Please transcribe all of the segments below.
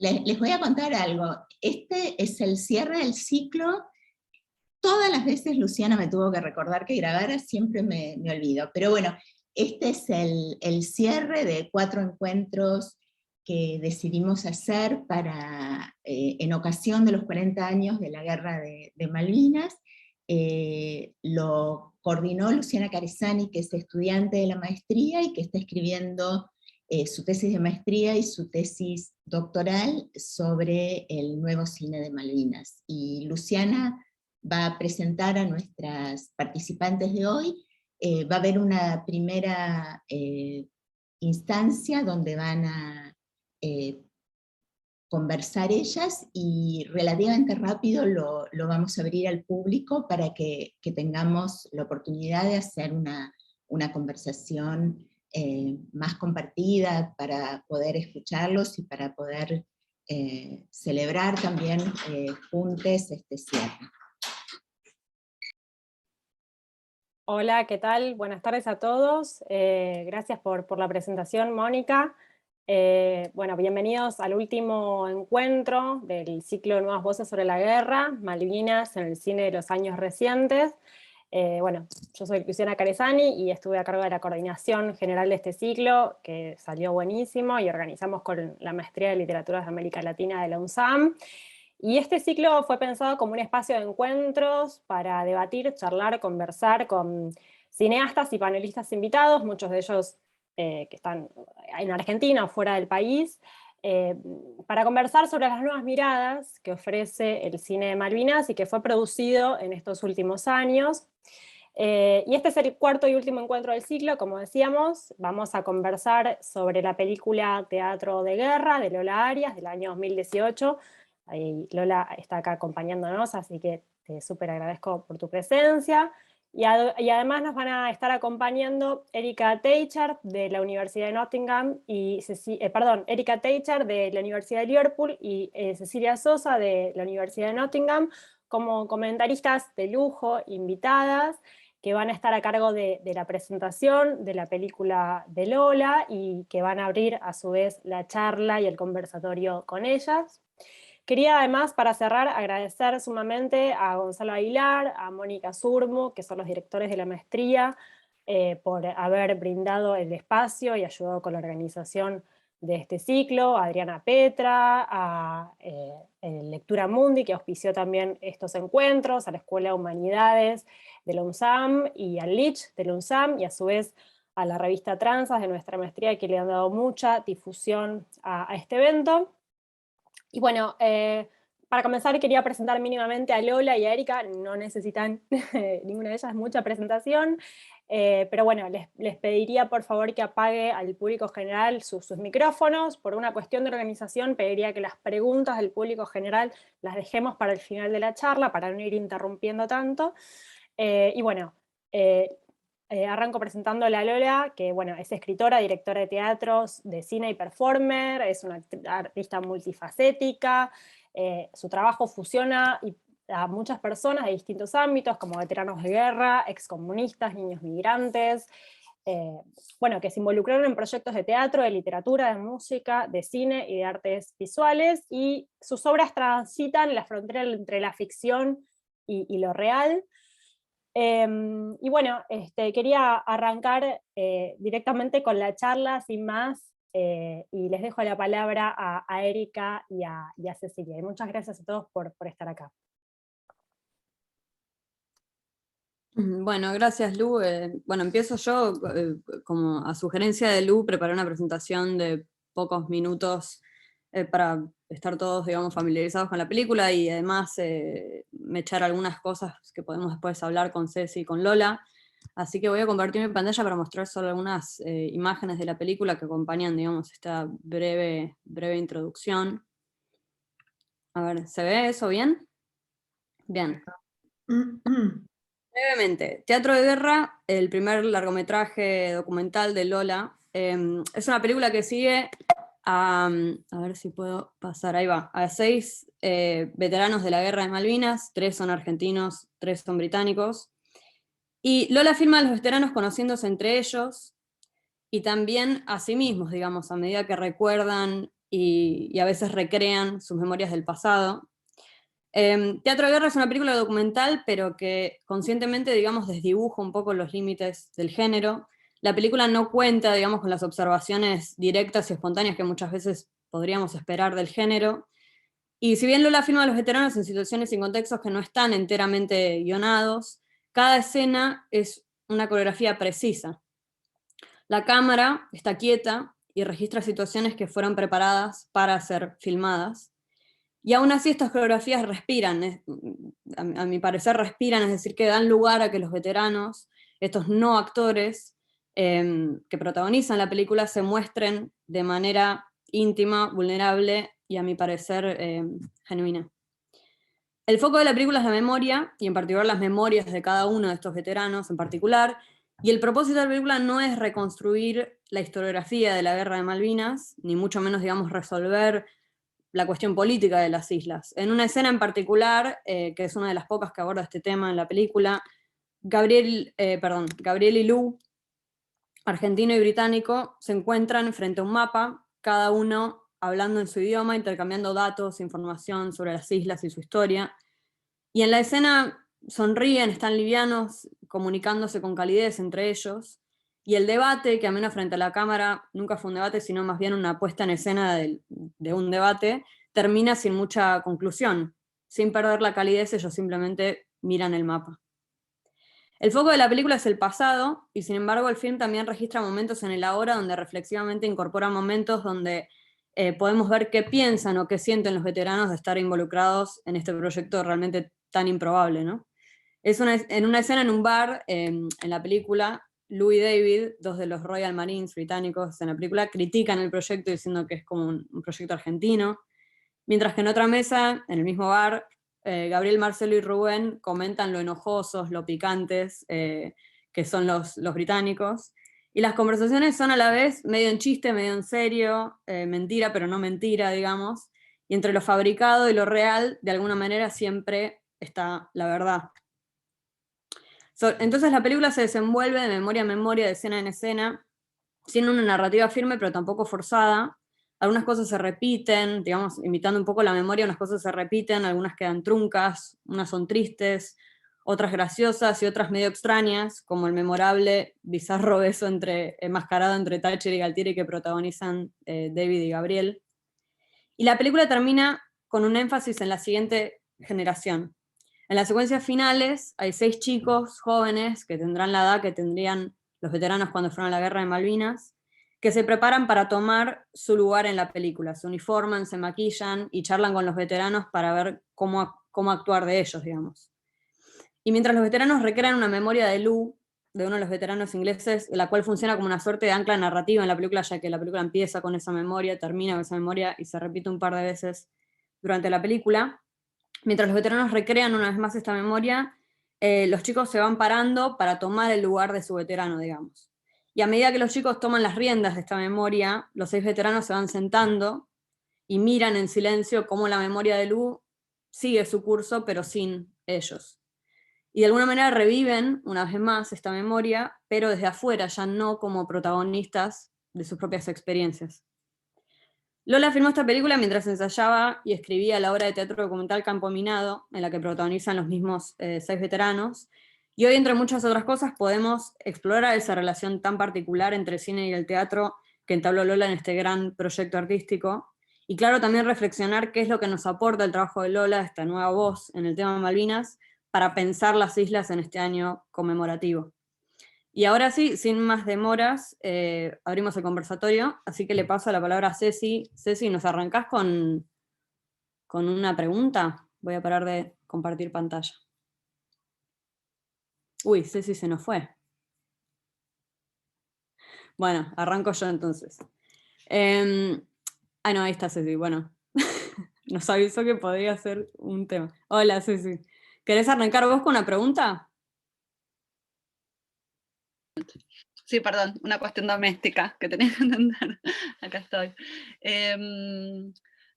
Les voy a contar algo. Este es el cierre del ciclo. Todas las veces Luciana me tuvo que recordar que grabara, siempre me olvido. Pero bueno, este es el cierre de 4 encuentros que decidimos hacer en ocasión de los 40 años de la Guerra de Malvinas. Lo coordinó Luciana Caresani, que es estudiante de la maestría y que está escribiendo su tesis de maestría y su tesis doctoral sobre el nuevo cine de Malvinas. Y Luciana va a presentar a nuestras participantes de hoy. Va a haber una primera instancia donde van a conversar ellas, y relativamente rápido lo vamos a abrir al público para que tengamos la oportunidad de hacer una conversación más compartida, para poder escucharlos y para poder celebrar también juntos este cierre. Hola, ¿qué tal? Buenas tardes a todos. Gracias por la presentación, Mónica. Bueno, bienvenidos al último encuentro del ciclo de Nuevas Voces sobre la Guerra, Malvinas en el cine de los años recientes. Bueno, yo soy Luciana Caresani y estuve a cargo de la coordinación general de este ciclo, que salió buenísimo, y organizamos con la Maestría de Literaturas de América Latina de la UNSAM. Y este ciclo fue pensado como un espacio de encuentros para debatir, charlar, conversar con cineastas y panelistas invitados, muchos de ellos que están en Argentina o fuera del país, para conversar sobre las nuevas miradas que ofrece el cine de Malvinas y que fue producido en estos últimos años. Y este es el cuarto y último encuentro del ciclo. Como decíamos, vamos a conversar sobre la película Teatro de Guerra de Lola Arias del año 2018. Ahí Lola está acá acompañándonos, así que te súper agradezco por tu presencia. Y además nos van a estar acompañando Erika Teichard de la Universidad de Nottingham, Erika Teichard de la Universidad de Liverpool y Cecilia Sosa de la Universidad de Nottingham, como comentaristas de lujo, invitadas, que van a estar a cargo de la presentación de la película de Lola y que van a abrir a su vez la charla y el conversatorio con ellas. Quería además, para cerrar, agradecer sumamente a Gonzalo Aguilar, a Mónica Zurmo, que son los directores de la maestría, por haber brindado el espacio y ayudado con la organización de este ciclo, a Adriana Petra, a Lectura Mundi, que auspició también estos encuentros, a la Escuela de Humanidades de la UNSAM y al LICH de la UNSAM, y a su vez a la revista Transas de nuestra maestría, que le han dado mucha difusión a este evento. Y bueno, para comenzar quería presentar mínimamente a Lola y a Erika. No necesitan ninguna de ellas mucha presentación, pero bueno, les pediría por favor que apague al público general sus micrófonos. Por una cuestión de organización pediría que las preguntas del público general las dejemos para el final de la charla, para no ir interrumpiendo tanto. Y bueno, arranco presentándola a Lola, que bueno, es escritora, directora de teatros, de cine y performer, es una artista multifacética. Su trabajo fusiona a muchas personas de distintos ámbitos, como veteranos de guerra, excomunistas, niños migrantes, bueno, que se involucraron en proyectos de teatro, de literatura, de música, de cine y de artes visuales, y sus obras transitan la frontera entre la ficción y lo real. Y bueno, quería arrancar directamente con la charla, sin más, y les dejo la palabra a Erika y a Cecilia. Y muchas gracias a todos por estar acá. Bueno, gracias Lu. Bueno, empiezo yo, como a sugerencia de Lu, preparé una presentación de pocos minutos para estar todos, digamos, familiarizados con la película, y además me echar algunas cosas que podemos después hablar con Ceci y con Lola. Así que voy a compartir mi pantalla para mostrar solo algunas imágenes de la película que acompañan, digamos, esta breve introducción. A ver, ¿se ve eso bien? Bien. Brevemente, Teatro de Guerra, el primer largometraje documental de Lola, es una película que sigue a ver si puedo pasar, ahí va, a 6 veteranos de la Guerra de Malvinas, 3 son argentinos, 3 son británicos, y Lola filma a los veteranos conociéndose entre ellos, y también a sí mismos, digamos, a medida que recuerdan y a veces recrean sus memorias del pasado. Teatro de Guerra es una película documental, pero que conscientemente, digamos, desdibuja un poco los límites del género. La película no cuenta, digamos, con las observaciones directas y espontáneas que muchas veces podríamos esperar del género. Y si bien Lola filma a los veteranos en situaciones y contextos que no están enteramente guionados, cada escena es una coreografía precisa. La cámara está quieta y registra situaciones que fueron preparadas para ser filmadas. Y aún así estas coreografías respiran, a mi parecer respiran, es decir, que dan lugar a que los veteranos, estos no actores que protagonizan la película, se muestren de manera íntima, vulnerable y a mi parecer genuina. El foco de la película es la memoria, y en particular las memorias de cada uno de estos veteranos en particular, y el propósito de la película no es reconstruir la historiografía de la Guerra de Malvinas, ni mucho menos, digamos, resolver la cuestión política de las islas. En una escena en particular, que es una de las pocas que aborda este tema en la película, Gabriel y Lou, argentino y británico, se encuentran frente a un mapa, cada uno hablando en su idioma, intercambiando datos, información sobre las islas y su historia. Y en la escena sonríen, están livianos, comunicándose con calidez entre ellos. Y el debate, que al menos frente a la cámara nunca fue un debate, sino más bien una puesta en escena de un debate, termina sin mucha conclusión. Sin perder la calidez, ellos simplemente miran el mapa. El foco de la película es el pasado, y sin embargo el film también registra momentos en el ahora donde reflexivamente incorpora momentos donde podemos ver qué piensan o qué sienten los veteranos de estar involucrados en este proyecto realmente tan improbable, ¿no? En una escena en un bar, en la película, Lou y David, dos de los Royal Marines británicos en la película, critican el proyecto diciendo que es como un proyecto argentino, mientras que en otra mesa, en el mismo bar, Gabriel, Marcelo y Rubén comentan lo enojosos, lo picantes que son los británicos, y las conversaciones son a la vez medio en chiste, medio en serio, mentira pero no mentira, digamos, y entre lo fabricado y lo real, de alguna manera siempre está la verdad. Entonces la película se desenvuelve de memoria a memoria, de escena en escena, sin una narrativa firme pero tampoco forzada. Algunas cosas se repiten, digamos, imitando un poco la memoria, unas cosas se repiten, algunas quedan truncas, unas son tristes, otras graciosas y otras medio extrañas, como el memorable bizarro beso enmascarado entre Thatcher y Galtieri que protagonizan David y Gabriel. Y la película termina con un énfasis en la siguiente generación. En las secuencias finales hay 6 chicos jóvenes que tendrán la edad que tendrían los veteranos cuando fueron a la Guerra de Malvinas, que se preparan para tomar su lugar en la película. Se uniforman, se maquillan y charlan con los veteranos para ver cómo actuar de ellos, digamos. Y mientras los veteranos recrean una memoria de Lou, de uno de los veteranos ingleses, la cual funciona como una suerte de ancla narrativa en la película, ya que la película empieza con esa memoria, termina con esa memoria y se repite un par de veces durante la película. Mientras los veteranos recrean una vez más esta memoria, los chicos se van parando para tomar el lugar de su veterano, digamos. Y a medida que los chicos toman las riendas de esta memoria, los 6 veteranos se van sentando y miran en silencio cómo la memoria de Lou sigue su curso, pero sin ellos. Y de alguna manera reviven una vez más esta memoria, pero desde afuera, ya no como protagonistas de sus propias experiencias. Lola filmó esta película mientras ensayaba y escribía la obra de teatro documental Campo Minado, en la que protagonizan los mismos 6 veteranos, y hoy, entre muchas otras cosas, podemos explorar esa relación tan particular entre el cine y el teatro que entabló Lola en este gran proyecto artístico, y claro, también reflexionar qué es lo que nos aporta el trabajo de Lola, esta nueva voz en el tema de Malvinas, para pensar las islas en este año conmemorativo. Y ahora sí, sin más demoras, abrimos el conversatorio, así que le paso la palabra a Ceci. Ceci, ¿nos arrancás con una pregunta? Voy a parar de compartir pantalla. Uy, Ceci se nos fue. Bueno, arranco yo entonces. No, ahí está Ceci, bueno. Nos avisó que podría ser un tema. Hola Ceci. ¿Querés arrancar vos con una pregunta? Sí, perdón, una cuestión doméstica que tenía que entender. Acá estoy.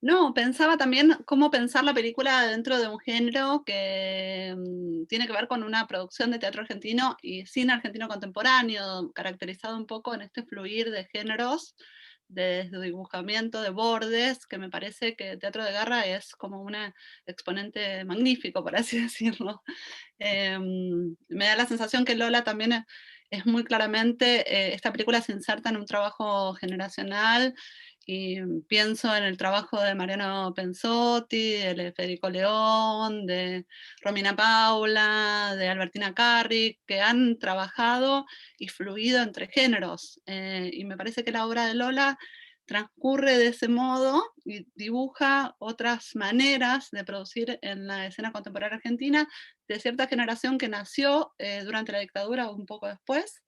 No, pensaba también cómo pensar la película dentro de un género que tiene que ver con una producción de teatro argentino y cine argentino contemporáneo, caracterizado un poco en este fluir de géneros de desdibujamiento, de bordes, que me parece que teatro de guerra es como un exponente magnífico, por así decirlo. Me da la sensación que Lola también es muy claramente, esta película se inserta en un trabajo generacional, y pienso en el trabajo de Mariano Pensotti, de Federico León, de Romina Paula, de Albertina Carri, que han trabajado y fluido entre géneros. Y me parece que la obra de Lola transcurre de ese modo y dibuja otras maneras de producir en la escena contemporánea argentina de cierta generación que nació durante la dictadura o un poco después,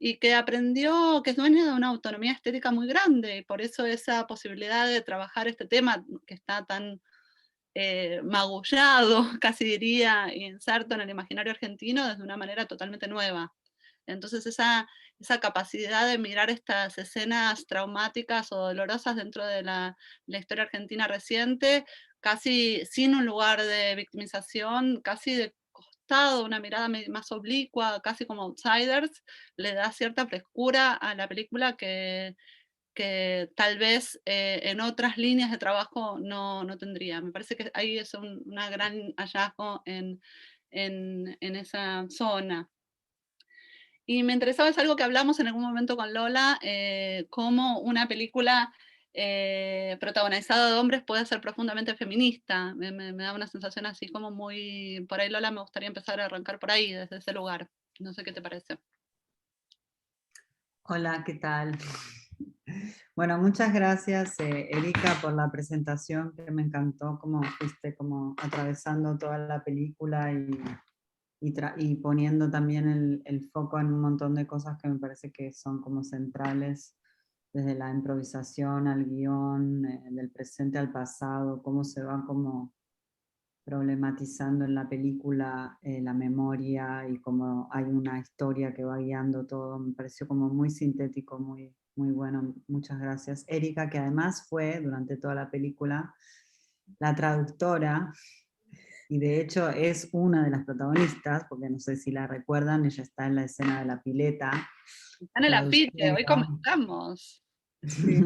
y que aprendió, que es dueña de una autonomía estética muy grande, y por eso esa posibilidad de trabajar este tema que está tan magullado, casi diría, y inserto en el imaginario argentino desde una manera totalmente nueva. Entonces esa capacidad de mirar estas escenas traumáticas o dolorosas dentro de la historia argentina reciente, casi sin un lugar de victimización, casi de costado, una mirada más oblicua, casi como outsiders, le da cierta frescura a la película que tal vez en otras líneas de trabajo no tendría. Me parece que ahí es una gran hallazgo en esa zona. Y me interesaba, es algo que hablamos en algún momento con Lola, cómo una película protagonizada de hombres puede ser profundamente feminista. Me da una sensación así como muy... Por ahí, Lola, me gustaría empezar a arrancar por ahí, desde ese lugar. No sé qué te parece. Hola, ¿qué tal? Bueno, muchas gracias, Erika, por la presentación, que me encantó cómo fuiste como atravesando toda la película y poniendo también el foco en un montón de cosas que me parece que son como centrales, desde la improvisación al guión, del presente al pasado, cómo se va como problematizando en la película la memoria y cómo hay una historia que va guiando todo. Me pareció como muy sintético, muy, muy bueno. Muchas gracias. Erika, que además fue durante toda la película la traductora, y de hecho es una de las protagonistas, porque no sé si la recuerdan, ella está en la escena de la pileta. Están en el afiche, hoy comentamos. Sí,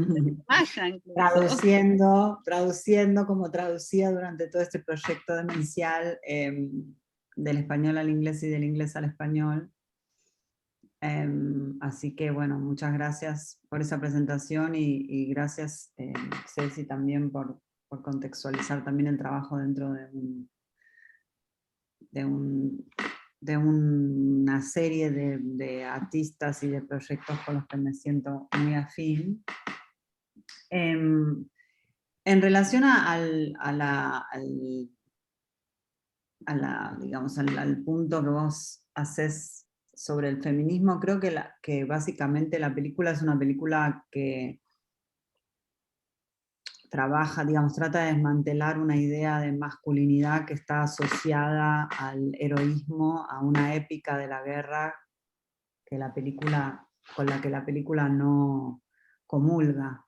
Maya incluso. Traduciendo como traducía durante todo este proyecto demencial, del español al inglés y del inglés al español. Así que bueno, muchas gracias por esa presentación y gracias, Ceci, también por contextualizar también el trabajo dentro de una serie de artistas y de proyectos con los que me siento muy afín. En relación digamos, al punto que vos haces sobre el feminismo, creo que básicamente la película es una película que trabaja, digamos, trata de desmantelar una idea de masculinidad que está asociada al heroísmo, a una épica de la guerra con la que la película no comulga.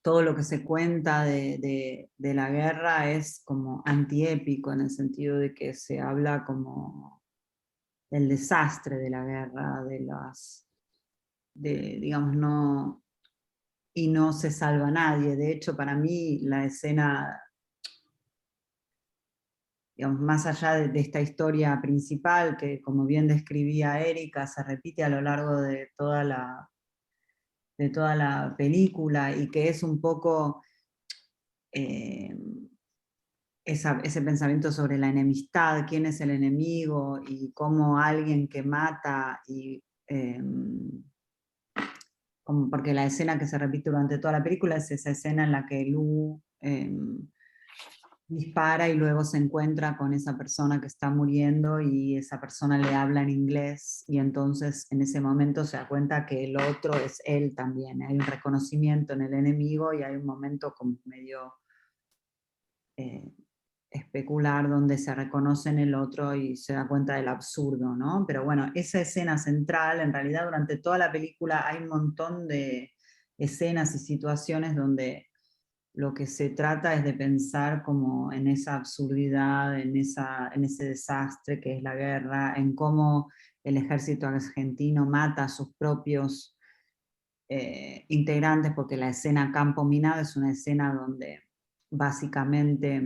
Todo lo que se cuenta de la guerra es como antiépico, en el sentido de que se habla como del desastre de la guerra, digamos, no, y no se salva a nadie. De hecho, para mí la escena, digamos, más allá de esta historia principal, que como bien describía Erika, se repite a lo largo de toda la película, y que es un poco ese pensamiento sobre la enemistad, quién es el enemigo, y cómo alguien que mata, porque la escena que se repite durante toda la película es esa escena en la que Lu dispara y luego se encuentra con esa persona que está muriendo, y esa persona le habla en inglés, y entonces en ese momento se da cuenta que el otro es él también. Hay un reconocimiento en el enemigo y hay un momento como medio especular donde se reconoce en el otro y se da cuenta del absurdo, ¿no? Pero bueno, esa escena central, en realidad durante toda la película hay un montón de escenas y situaciones donde lo que se trata es de pensar como en esa absurdidad, en ese desastre que es la guerra, en cómo el ejército argentino mata a sus propios integrantes, porque la escena Campo Minado es una escena donde básicamente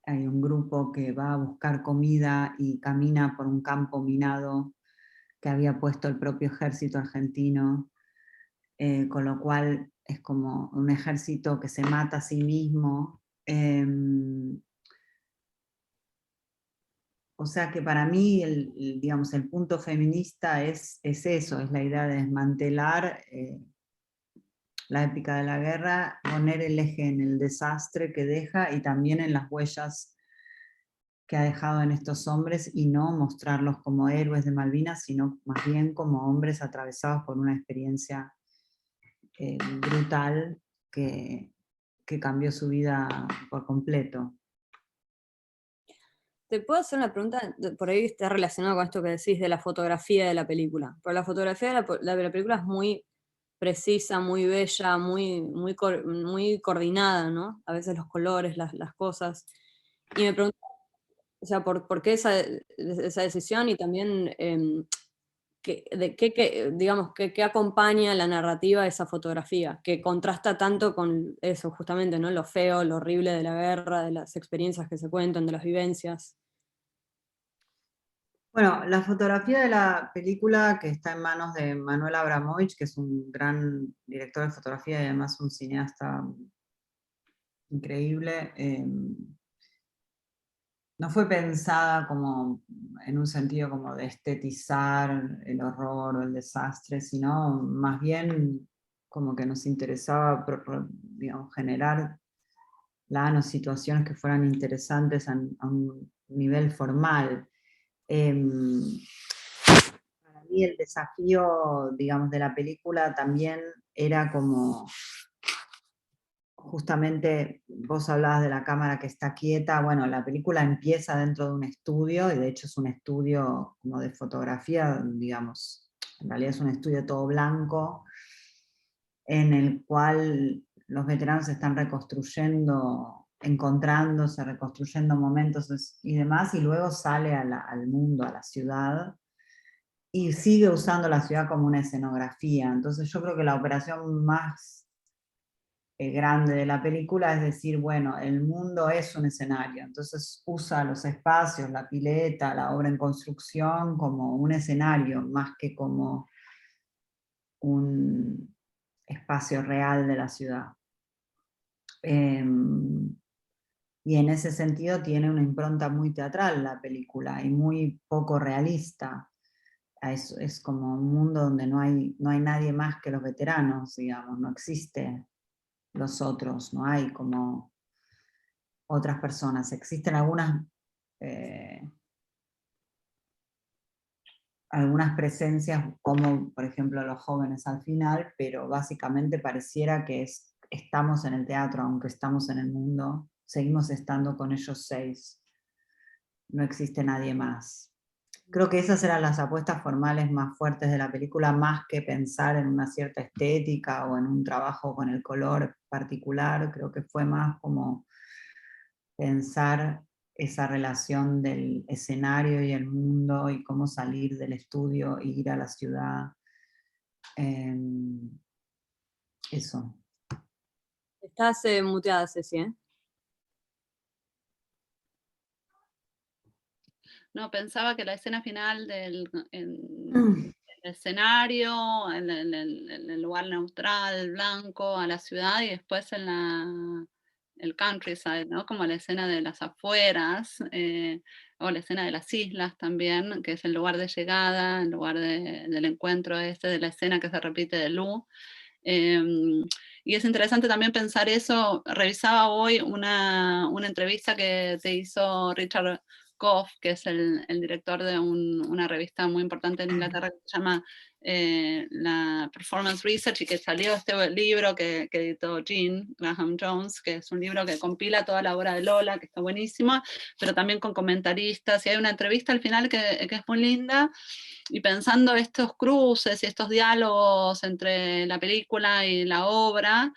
hay un grupo que va a buscar comida y camina por un campo minado que había puesto el propio ejército argentino, con lo cual es como un ejército que se mata a sí mismo. O sea que para mí digamos, el punto feminista es eso, es la idea de desmantelar la épica de la guerra, poner el eje en el desastre que deja y también en las huellas que ha dejado en estos hombres, y no mostrarlos como héroes de Malvinas, sino más bien como hombres atravesados por una experiencia brutal que cambió su vida por completo. Te puedo hacer una pregunta, por ahí está relacionado con esto que decís de la fotografía de la película. Pero la fotografía de la película es muy precisa, muy bella, muy coordinada, ¿no? A veces los colores, las cosas. Y me pregunto, o sea, ¿por qué esa decisión? Y también, digamos, ¿qué acompaña la narrativa de esa fotografía? Que contrasta tanto con eso, justamente, ¿no? Lo feo, lo horrible de la guerra, de las experiencias que se cuentan, de las vivencias. Bueno, la fotografía de la película, que está en manos de Manuel Abramovich, que es un gran director de fotografía y además un cineasta increíble, no fue pensada como en un sentido como de estetizar el horror o el desastre, sino más bien como que nos interesaba, digamos, generar situaciones que fueran interesantes a un nivel formal. Para mí el desafío, digamos, de la película también era como, justamente vos hablabas de la cámara que está quieta. Bueno, la película empieza dentro de un estudio, y de hecho es un estudio como de fotografía, digamos, en realidad es un estudio todo blanco, en el cual los veteranos están reconstruyendo, encontrándose, reconstruyendo momentos y demás, y luego sale al mundo, a la ciudad, y sigue usando la ciudad como una escenografía. Entonces yo creo que la operación más grande de la película es decir, bueno, el mundo es un escenario, entonces usa los espacios, la pileta, la obra en construcción como un escenario, más que como un espacio real de la ciudad. Y en ese sentido tiene una impronta muy teatral la película, y muy poco realista. Es como un mundo donde no hay nadie más que los veteranos, digamos, no existe los otros, no hay como otras personas. Existen algunas presencias, como por ejemplo los jóvenes al final, pero básicamente pareciera que estamos en el teatro, aunque estamos en el mundo, seguimos estando con ellos 6. No existe nadie más. Creo que esas eran las apuestas formales más fuertes de la película, más que pensar en una cierta estética o en un trabajo con el color particular. Creo que fue más como pensar esa relación del escenario y el mundo, y cómo salir del estudio e ir a la ciudad. Eso. Estás muteada, Ceci, ¿eh? No, pensaba que la escena final el escenario, en el lugar neutral, blanco, a la ciudad, y después en el countryside, ¿no? Como la escena de las afueras, o la escena de las islas también, que es el lugar de llegada, el lugar del encuentro de la escena que se repite de Lu. Y es interesante también pensar eso. Revisaba hoy una entrevista que te hizo Richard Goff, que es el director de una revista muy importante en Inglaterra que se llama la Performance Research, y que salió este libro que editó Jean Graham Jones, que es un libro que compila toda la obra de Lola, que está buenísima, pero también con comentaristas, y hay una entrevista al final que es muy linda. Y pensando estos cruces y estos diálogos entre la película y la obra,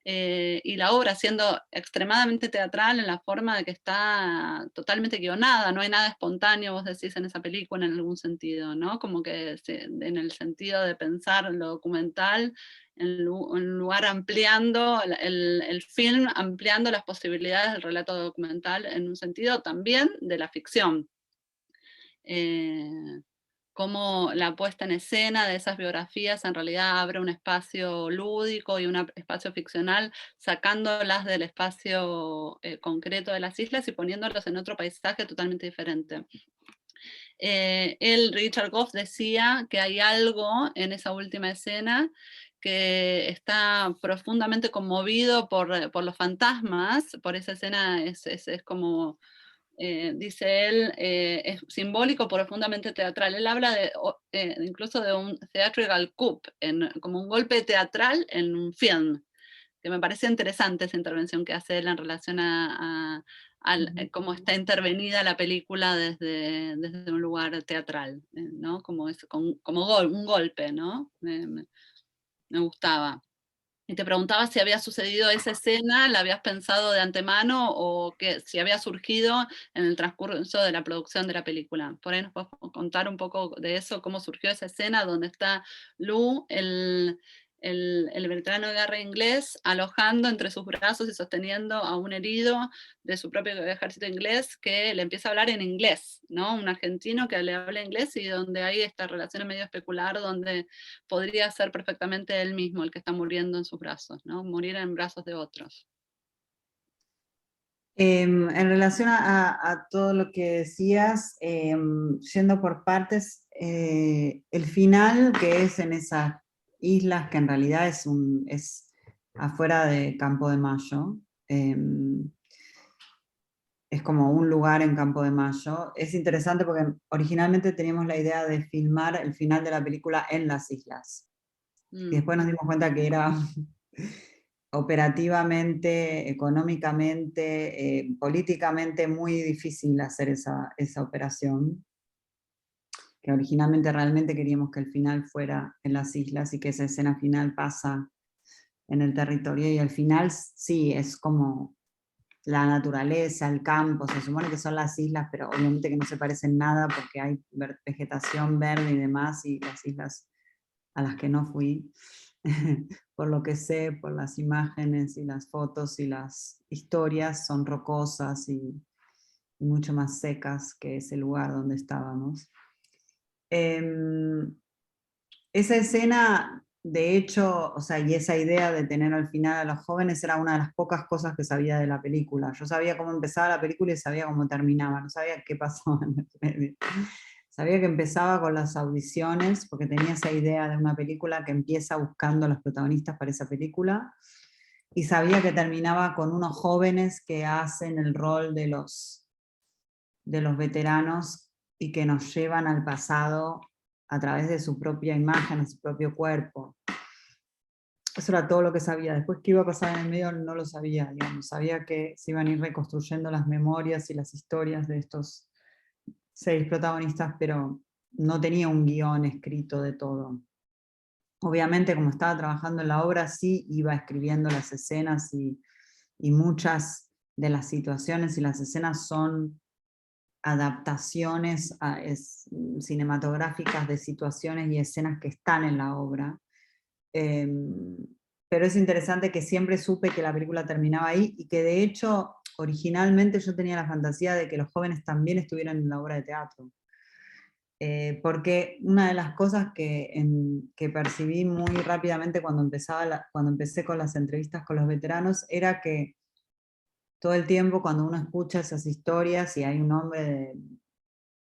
y la obra siendo extremadamente teatral en la forma de que está totalmente guionada, no hay nada espontáneo, vos decís, en esa película en algún sentido, ¿no? Como que en el sentido de pensar lo documental, en lugar ampliando el film, ampliando las posibilidades del relato documental en un sentido también de la ficción. Cómo la puesta en escena de esas biografías en realidad abre un espacio lúdico y un espacio ficcional, sacándolas del espacio concreto de las islas y poniéndolas en otro paisaje totalmente diferente. Richard Goff, decía que hay algo en esa última escena que está profundamente conmovido por los fantasmas, por esa escena es como... dice él, es simbólico, profundamente teatral. Él habla incluso de un theatrical coup, como un golpe teatral en un film, que me parece interesante esa intervención que hace él en relación a cómo está intervenida la película desde un lugar teatral, ¿no? Como un golpe, ¿no? Me gustaba. Y te preguntaba si había sucedido esa escena, ¿la habías pensado de antemano o que si había surgido en el transcurso de la producción de la película? Por ahí nos puedes contar un poco de eso, cómo surgió esa escena donde está Lou, el veterano de guerra inglés, alojando entre sus brazos y sosteniendo a un herido de su propio ejército inglés que le empieza a hablar en inglés, ¿no? Un argentino que le habla inglés y donde hay esta relación medio especular donde podría ser perfectamente él mismo el que está muriendo en sus brazos, ¿no? Morir en brazos de otros. En relación a todo lo que decías, yendo por partes, el final, que es en esas islas, que en realidad es afuera de Campo de Mayo, es como un lugar en Campo de Mayo, es interesante porque originalmente teníamos la idea de filmar el final de la película en las islas, y después nos dimos cuenta que era operativamente, económicamente, políticamente muy difícil hacer esa operación, que originalmente realmente queríamos que el final fuera en las islas y que esa escena final pasa en el territorio, y al final sí, es como la naturaleza, el campo, se supone que son las islas, pero obviamente que no se parecen nada porque hay vegetación verde y demás, y las islas a las que no fui, por lo que sé, por las imágenes y las fotos y las historias, son rocosas y mucho más secas que ese lugar donde estábamos. Esa escena, de hecho, o sea, y esa idea de tener al final a los jóvenes era una de las pocas cosas que sabía de la película. Yo sabía cómo empezaba la película y sabía cómo terminaba, no sabía qué pasó en el medio. Sabía que empezaba con las audiciones, porque tenía esa idea de una película que empieza buscando a los protagonistas para esa película, y sabía que terminaba con unos jóvenes que hacen el rol de los veteranos y que nos llevan al pasado a través de su propia imagen, de su propio cuerpo. Eso era todo lo que sabía. Después qué iba a pasar en el medio no lo sabía, digamos. Sabía que se iban a ir reconstruyendo las memorias y las historias de estos 6 protagonistas, pero no tenía un guión escrito de todo. Obviamente, como estaba trabajando en la obra, sí iba escribiendo las escenas, y muchas de las situaciones y las escenas son adaptaciones cinematográficas de situaciones y escenas que están en la obra. Pero es interesante que siempre supe que la película terminaba ahí, y que de hecho originalmente yo tenía la fantasía de que los jóvenes también estuvieran en la obra de teatro. Porque una de las cosas que percibí muy rápidamente cuando empecé con las entrevistas con los veteranos era que todo el tiempo cuando uno escucha esas historias y hay un hombre de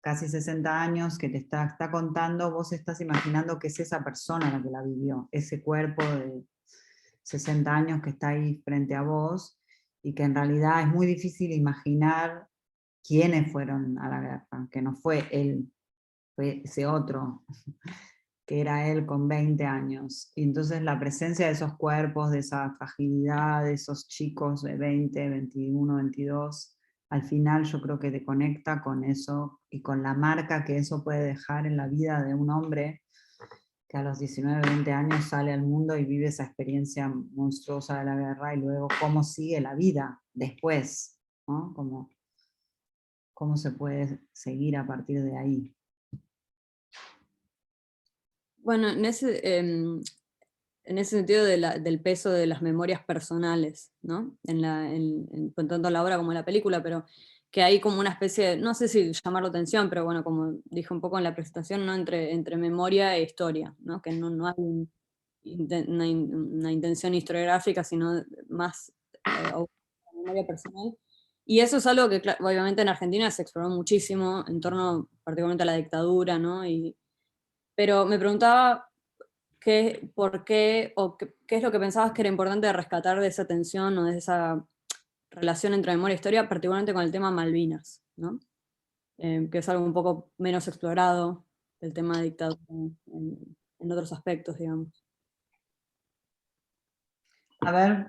casi 60 años que te está contando, vos estás imaginando que es esa persona la que la vivió, ese cuerpo de 60 años que está ahí frente a vos, y que en realidad es muy difícil imaginar quiénes fueron a la guerra, que no fue él, fue ese otro, que era él con 20 años. Y entonces la presencia de esos cuerpos, de esa fragilidad, de esos chicos de 20, 21, 22, al final yo creo que te conecta con eso y con la marca que eso puede dejar en la vida de un hombre que a los 19, 20 años sale al mundo y vive esa experiencia monstruosa de la guerra, y luego cómo sigue la vida después, ¿no? Cómo se puede seguir a partir de ahí. Bueno, en ese sentido del peso de las memorias personales, ¿no? Tanto en la obra como en la película, pero que hay como una especie de, no sé si llamarlo atención, pero bueno, como dije un poco en la presentación, ¿no? Entre memoria e historia, ¿no? Que no hay una intención historiográfica, sino más memoria personal. Y eso es algo que obviamente en Argentina se exploró muchísimo, en torno particularmente a la dictadura, ¿no? Pero me preguntaba por qué, o qué es lo que pensabas que era importante rescatar de esa tensión o de esa relación entre memoria e historia, particularmente con el tema Malvinas, ¿no? Que es algo un poco menos explorado, el tema de dictadura en otros aspectos, digamos. A ver,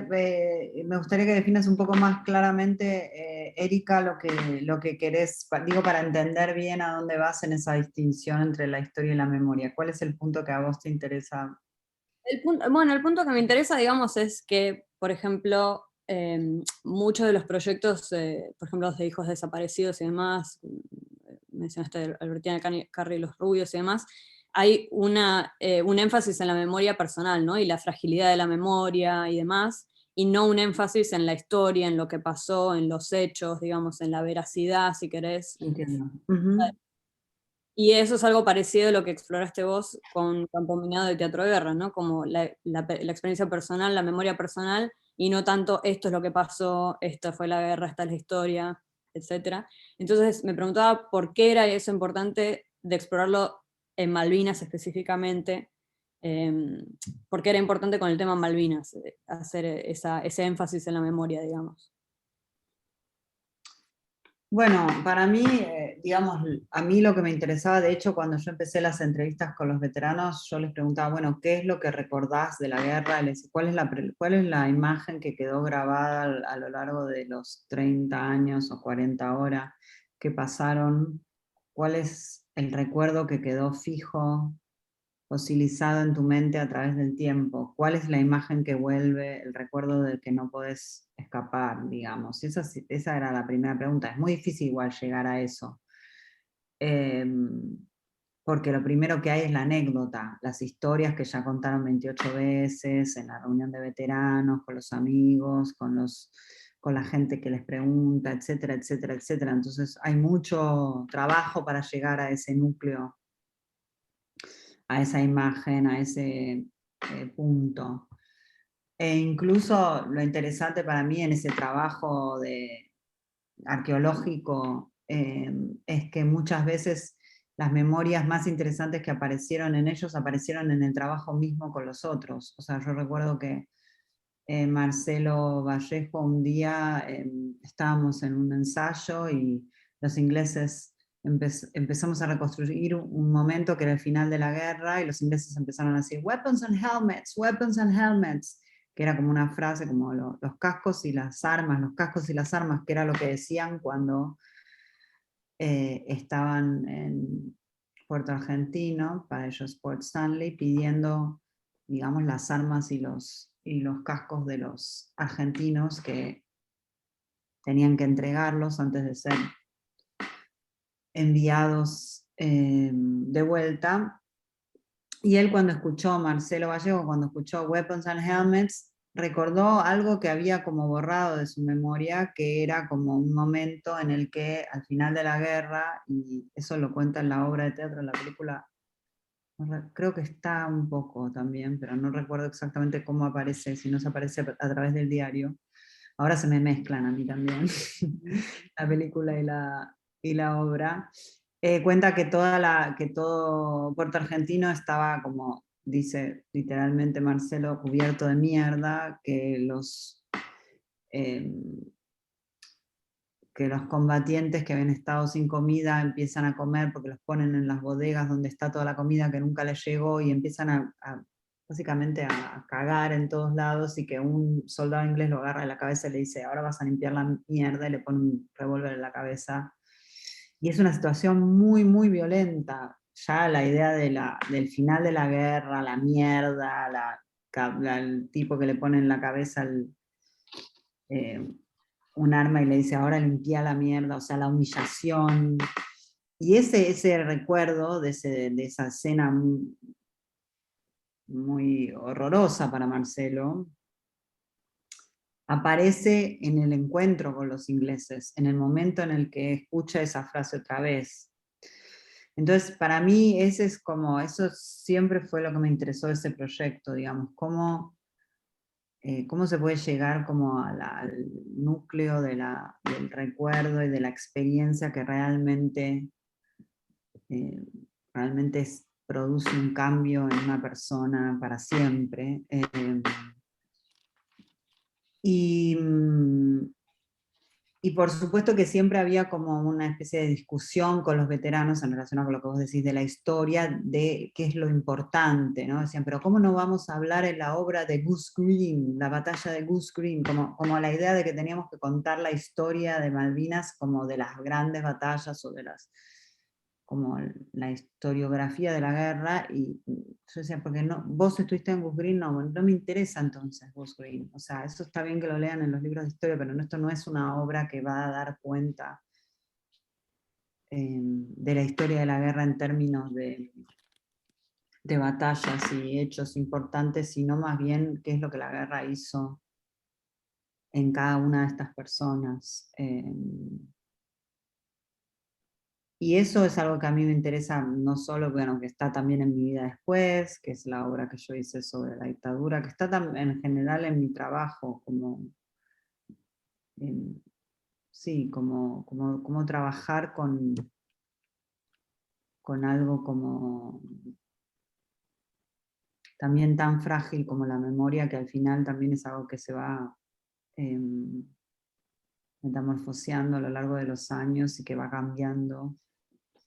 me gustaría que definas un poco más claramente, Erika, lo que querés, digo, para entender bien a dónde vas en esa distinción entre la historia y la memoria. ¿Cuál es el punto que a vos te interesa? El punto que me interesa, digamos, es que, por ejemplo, muchos de los proyectos, por ejemplo, los de hijos desaparecidos y demás, mencionaste Albertina Carri y los rubios y demás, hay un énfasis en la memoria personal, ¿no? Y la fragilidad de la memoria y demás, y no un énfasis en la historia, en lo que pasó, en los hechos, digamos, en la veracidad, si querés. Entiendo. Y eso es algo parecido a lo que exploraste vos con Campo Minado de Teatro de Guerra, ¿no? Como la experiencia personal, la memoria personal, y no tanto esto es lo que pasó, esta fue la guerra, esta es la historia, etc. Entonces me preguntaba por qué era eso importante de explorarlo en Malvinas específicamente, por qué era importante con el tema Malvinas, hacer ese énfasis en la memoria, digamos. Bueno, para mí, digamos, a mí lo que me interesaba, de hecho, cuando yo empecé las entrevistas con los veteranos, yo les preguntaba, bueno, ¿qué es lo que recordás de la guerra? ¿Cuál es la imagen que quedó grabada a lo largo de los 30 años o 40 horas que pasaron? ¿Cuál es el recuerdo que quedó fijo, fosilizado en tu mente a través del tiempo? ¿Cuál es la imagen que vuelve, el recuerdo del que no podés escapar, digamos? Esa era la primera pregunta. Es muy difícil igual llegar a eso. Porque lo primero que hay es la anécdota, las historias que ya contaron 28 veces en la reunión de veteranos, con los amigos, con la gente que les pregunta, etcétera, etcétera, etcétera. Entonces hay mucho trabajo para llegar a ese núcleo, a esa imagen, a ese punto. E incluso lo interesante para mí en ese trabajo arqueológico es que muchas veces las memorias más interesantes que aparecieron en ellos aparecieron en el trabajo mismo con los otros. O sea, yo recuerdo que Marcelo Vallejo un día estábamos en un ensayo y los ingleses empezamos a reconstruir un momento que era el final de la guerra, y los ingleses empezaron a decir weapons and helmets, que era como una frase como los cascos y las armas, los cascos y las armas, que era lo que decían cuando estaban en Puerto Argentino, para ellos Port Stanley, pidiendo, digamos, las armas y los cascos de los argentinos, que tenían que entregarlos antes de ser enviados de vuelta. Y él, cuando escuchó, Marcelo Vallejo, cuando escuchó Weapons and Helmets, recordó algo que había como borrado de su memoria, que era como un momento en el que al final de la guerra, y eso lo cuenta en la obra de teatro, en la película, creo que está un poco también, pero no recuerdo exactamente cómo aparece, si no se aparece a través del diario. Ahora se me mezclan a mí también, la película y la obra. Cuenta que todo Puerto Argentino estaba, como dice literalmente Marcelo, cubierto de mierda, que los combatientes que habían estado sin comida empiezan a comer porque los ponen en las bodegas donde está toda la comida que nunca les llegó, y empiezan básicamente a cagar en todos lados, y que un soldado inglés lo agarra de la cabeza y le dice, ahora vas a limpiar la mierda, y le pone un revólver en la cabeza. Y es una situación muy, muy violenta. ya la idea del final de la guerra, la mierda, el tipo que le pone en la cabeza un arma y le dice ahora limpia la mierda, o sea, la humillación. Y ese recuerdo de esa escena muy horrorosa para Marcelo, aparece en el encuentro con los ingleses, en el momento en el que escucha esa frase otra vez. Entonces, para mí, eso siempre fue lo que me interesó de ese proyecto, digamos, cómo se puede llegar como al núcleo del recuerdo y de la experiencia que realmente produce un cambio en una persona para siempre. Y por supuesto que siempre había como una especie de discusión con los veteranos en relación con lo que vos decís de la historia, de qué es lo importante, ¿no? Decían, pero ¿cómo no vamos a hablar en la obra de Goose Green, la batalla de Goose Green? Como la idea de que teníamos que contar la historia de Malvinas como de las grandes batallas o como la historiografía de la guerra, y yo decía, porque no, vos estuviste en Goose Green, no me interesa entonces Goose Green, o sea, eso está bien que lo lean en los libros de historia, pero esto no es una obra que va a dar cuenta de la historia de la guerra en términos de batallas y hechos importantes, sino más bien qué es lo que la guerra hizo en cada una de estas personas. Y eso es algo que a mí me interesa, no solo, bueno, que está también en Mi vida después, que es la obra que yo hice sobre la dictadura, que está en general en mi trabajo, sí, como trabajar con algo como también tan frágil como la memoria, que al final también es algo que se va metamorfoseando a lo largo de los años y que va cambiando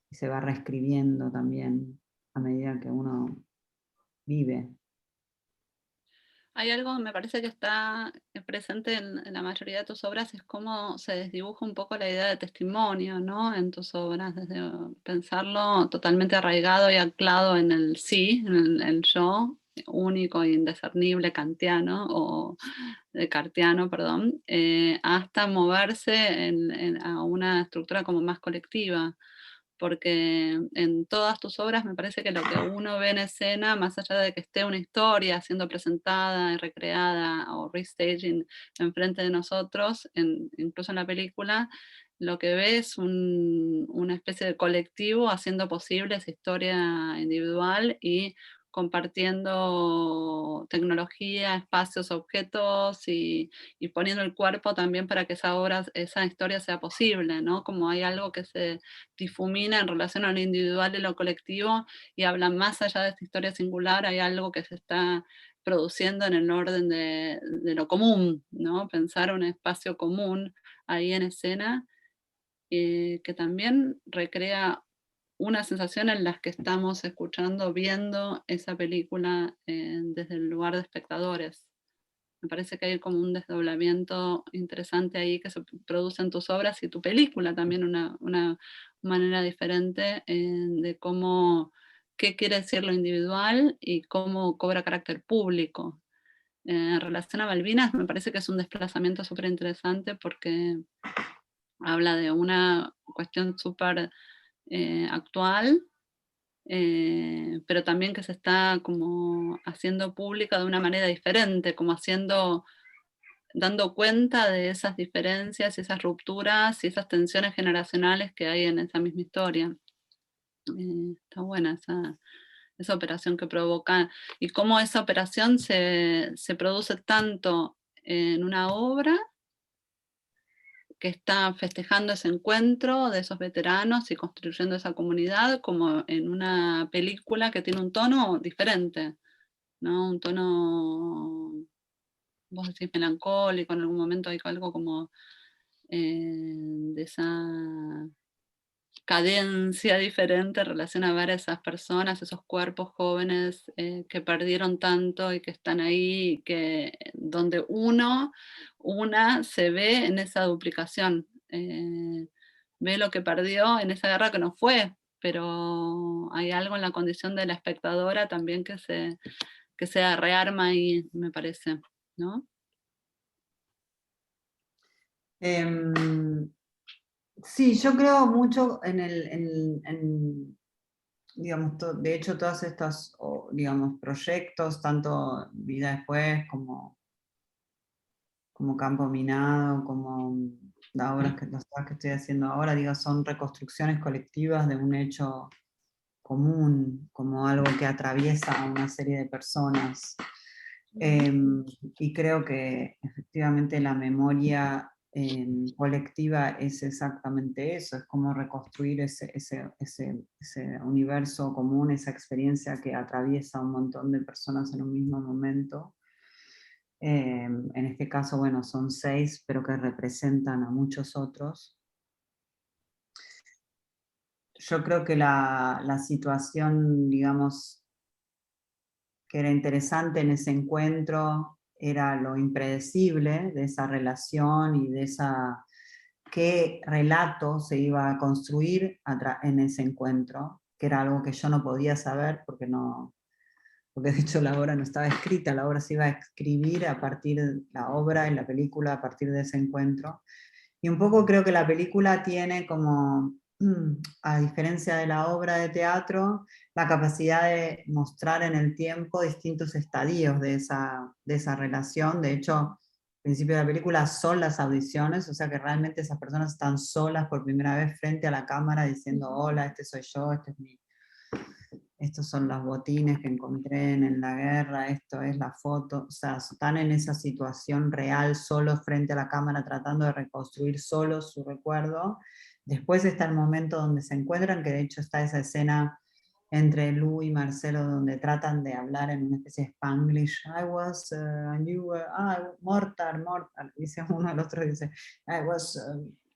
y se va reescribiendo también a medida que uno vive. Hay algo que me parece que está presente en la mayoría de tus obras, es cómo se desdibuja un poco la idea de testimonio, ¿no? En tus obras, desde pensarlo totalmente arraigado y anclado en el sí, en el yo, único e indiscernible kantiano, o cartiano, perdón, hasta moverse a una estructura como más colectiva. Porque en todas tus obras me parece que lo que uno ve en escena, más allá de que esté una historia siendo presentada y recreada o restaging enfrente de nosotros, incluso en la película, lo que ve es una especie de colectivo haciendo posible esa historia individual y compartiendo tecnología, espacios, objetos y poniendo el cuerpo también para que esa historia sea posible, ¿no? Como hay algo que se difumina en relación a lo individual y lo colectivo y habla más allá de esta historia singular, hay algo que se está produciendo en el orden de lo común, ¿no? Pensar un espacio común ahí en escena, que también recrea una sensación en la que estamos escuchando, viendo esa película desde el lugar de espectadores. Me parece que hay como un desdoblamiento interesante ahí que se produce en tus obras y tu película también, una manera diferente de qué quiere decir lo individual y cómo cobra carácter público. En relación a Malvinas, me parece que es un desplazamiento súper interesante porque habla de una cuestión súper actual, pero también que se está como haciendo pública de una manera diferente, como dando cuenta de esas diferencias, esas rupturas y esas tensiones generacionales que hay en esa misma historia. Está buena esa operación que provoca y cómo esa operación se produce tanto en una obra que está festejando ese encuentro de esos veteranos y construyendo esa comunidad, como en una película que tiene un tono diferente, ¿no? Un tono, vos decís melancólico, en algún momento hay algo como de esa cadencia diferente en relación a ver a esas personas, esos cuerpos jóvenes que perdieron tanto y que están ahí, donde una se ve en esa duplicación, ve lo que perdió en esa guerra que no fue pero hay algo en la condición de la espectadora también que se rearma ahí, me parece, ¿no? Sí, yo creo mucho digamos, de hecho todos estos, digamos, proyectos, tanto Vida Después como Campo Minado, como las obras que estoy haciendo ahora, digo, son reconstrucciones colectivas de un hecho común, como algo que atraviesa a una serie de personas. Y creo que efectivamente la memoria colectiva es exactamente eso, es como reconstruir ese universo común, esa experiencia que atraviesa a un montón de personas en un mismo momento. En este caso, bueno, son 6, pero que representan a muchos otros. Yo creo que la situación, digamos, que era interesante en ese encuentro era lo impredecible de esa relación y de qué relato se iba a construir en ese encuentro, que era algo que yo no podía saber porque de hecho la obra no estaba escrita, la obra se iba a escribir a partir de la obra y la película a partir de ese encuentro. Y un poco creo que la película tiene como, a diferencia de la obra de teatro, la capacidad de mostrar en el tiempo distintos estadios de esa relación. De hecho, al principio de la película son las audiciones, o sea que realmente esas personas están solas por primera vez frente a la cámara diciendo, hola, este soy yo, estos son los botines que encontré en la guerra, esto es la foto, o sea, están en esa situación real, solos frente a la cámara, tratando de reconstruir solos su recuerdo. Después está el momento donde se encuentran, que de hecho está esa escena entre Lu y Marcelo, donde tratan de hablar en una especie de Spanglish, I was, and you were, mortar, dice uno al otro, dice, I was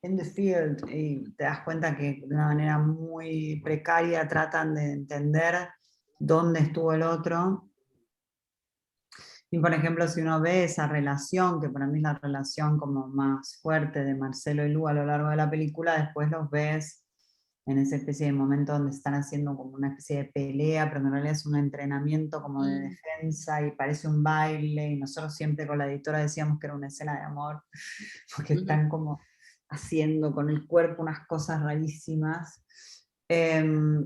in the field, y te das cuenta que de una manera muy precaria tratan de entender dónde estuvo el otro. Y por ejemplo, si uno ve esa relación, que para mí es la relación como más fuerte de Marcelo y Lu a lo largo de la película, después los ves en esa especie de momento donde están haciendo como una especie de pelea, pero en realidad es un entrenamiento como de defensa y parece un baile, y nosotros siempre con la editora decíamos que era una escena de amor, porque están como haciendo con el cuerpo unas cosas rarísimas.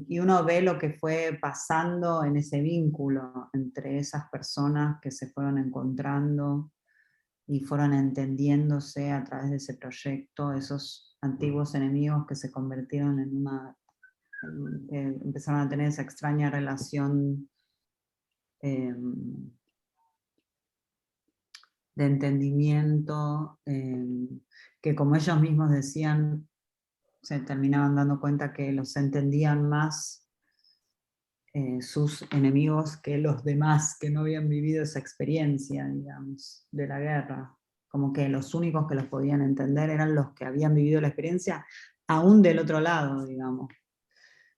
Y uno ve lo que fue pasando en ese vínculo entre esas personas que se fueron encontrando y fueron entendiéndose a través de ese proyecto, esos antiguos enemigos que se convirtieron que empezaron a tener esa extraña relación de entendimiento, que como ellos mismos decían, se terminaban dando cuenta que los entendían más sus enemigos que los demás que no habían vivido esa experiencia, digamos, de la guerra. Como que los únicos que los podían entender eran los que habían vivido la experiencia, aún del otro lado, digamos,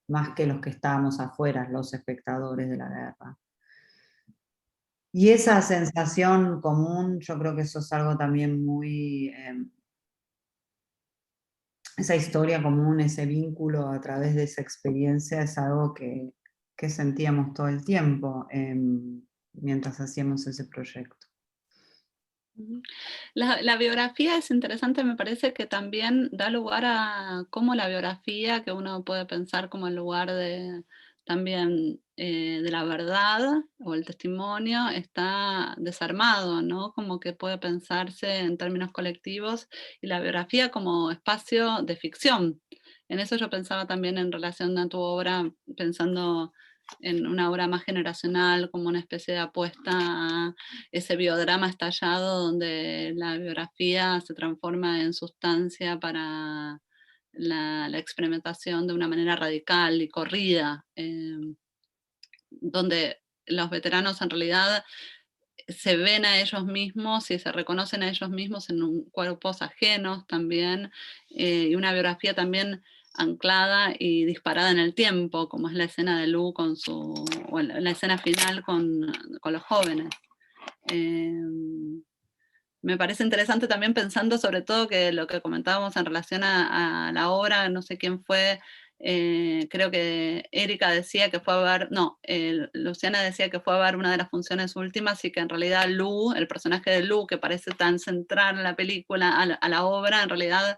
más que los que estábamos afuera, los espectadores de la guerra. Y esa sensación común, yo creo que eso es algo también muy... esa historia común, ese vínculo a través de esa experiencia es algo que sentíamos todo el tiempo mientras hacíamos ese proyecto. La biografía es interesante, me parece que también da lugar a cómo la biografía, que uno puede pensar como el lugar también de la verdad o el testimonio, está desarmado, ¿no? Como que puede pensarse en términos colectivos, y la biografía como espacio de ficción. En eso yo pensaba también en relación a tu obra, pensando en una obra más generacional, como una especie de apuesta a ese biodrama estallado donde la biografía se transforma en sustancia para la experimentación de una manera radical y corrida, donde los veteranos en realidad se ven a ellos mismos y se reconocen a ellos mismos en cuerpos ajenos también, y una biografía también anclada y disparada en el tiempo, como es la escena de Lu o la escena final con los jóvenes. Me parece interesante también pensando sobre todo que lo que comentábamos en relación a la obra, no sé quién fue creo que Erika decía que fue a ver, no, Luciana decía que fue a ver una de las funciones últimas y que en realidad Lu, el personaje de Lu, que parece tan central en la película, a la obra, en realidad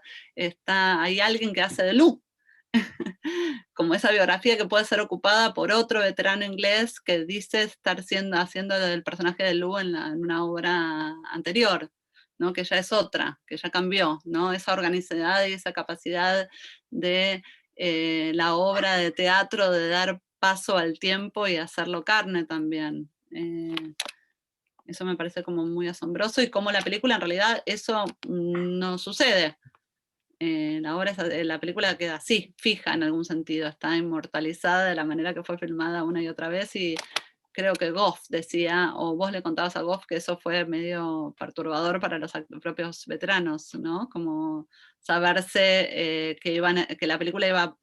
hay alguien que hace de Lu. Como esa biografía que puede ser ocupada por otro veterano inglés que dice estar haciendo del personaje de Lu en una obra anterior, ¿no? Que ya es otra, que ya cambió, ¿no? Esa organicidad y esa capacidad de la obra de teatro, de dar paso al tiempo y hacerlo carne también. Eso me parece como muy asombroso, y como la película en realidad eso no sucede. La película queda así, fija en algún sentido, está inmortalizada de la manera que fue filmada una y otra vez, y creo que Goff decía, o vos le contabas a Goff que eso fue medio perturbador para los propios veteranos, ¿no? Como saberse que la película iba a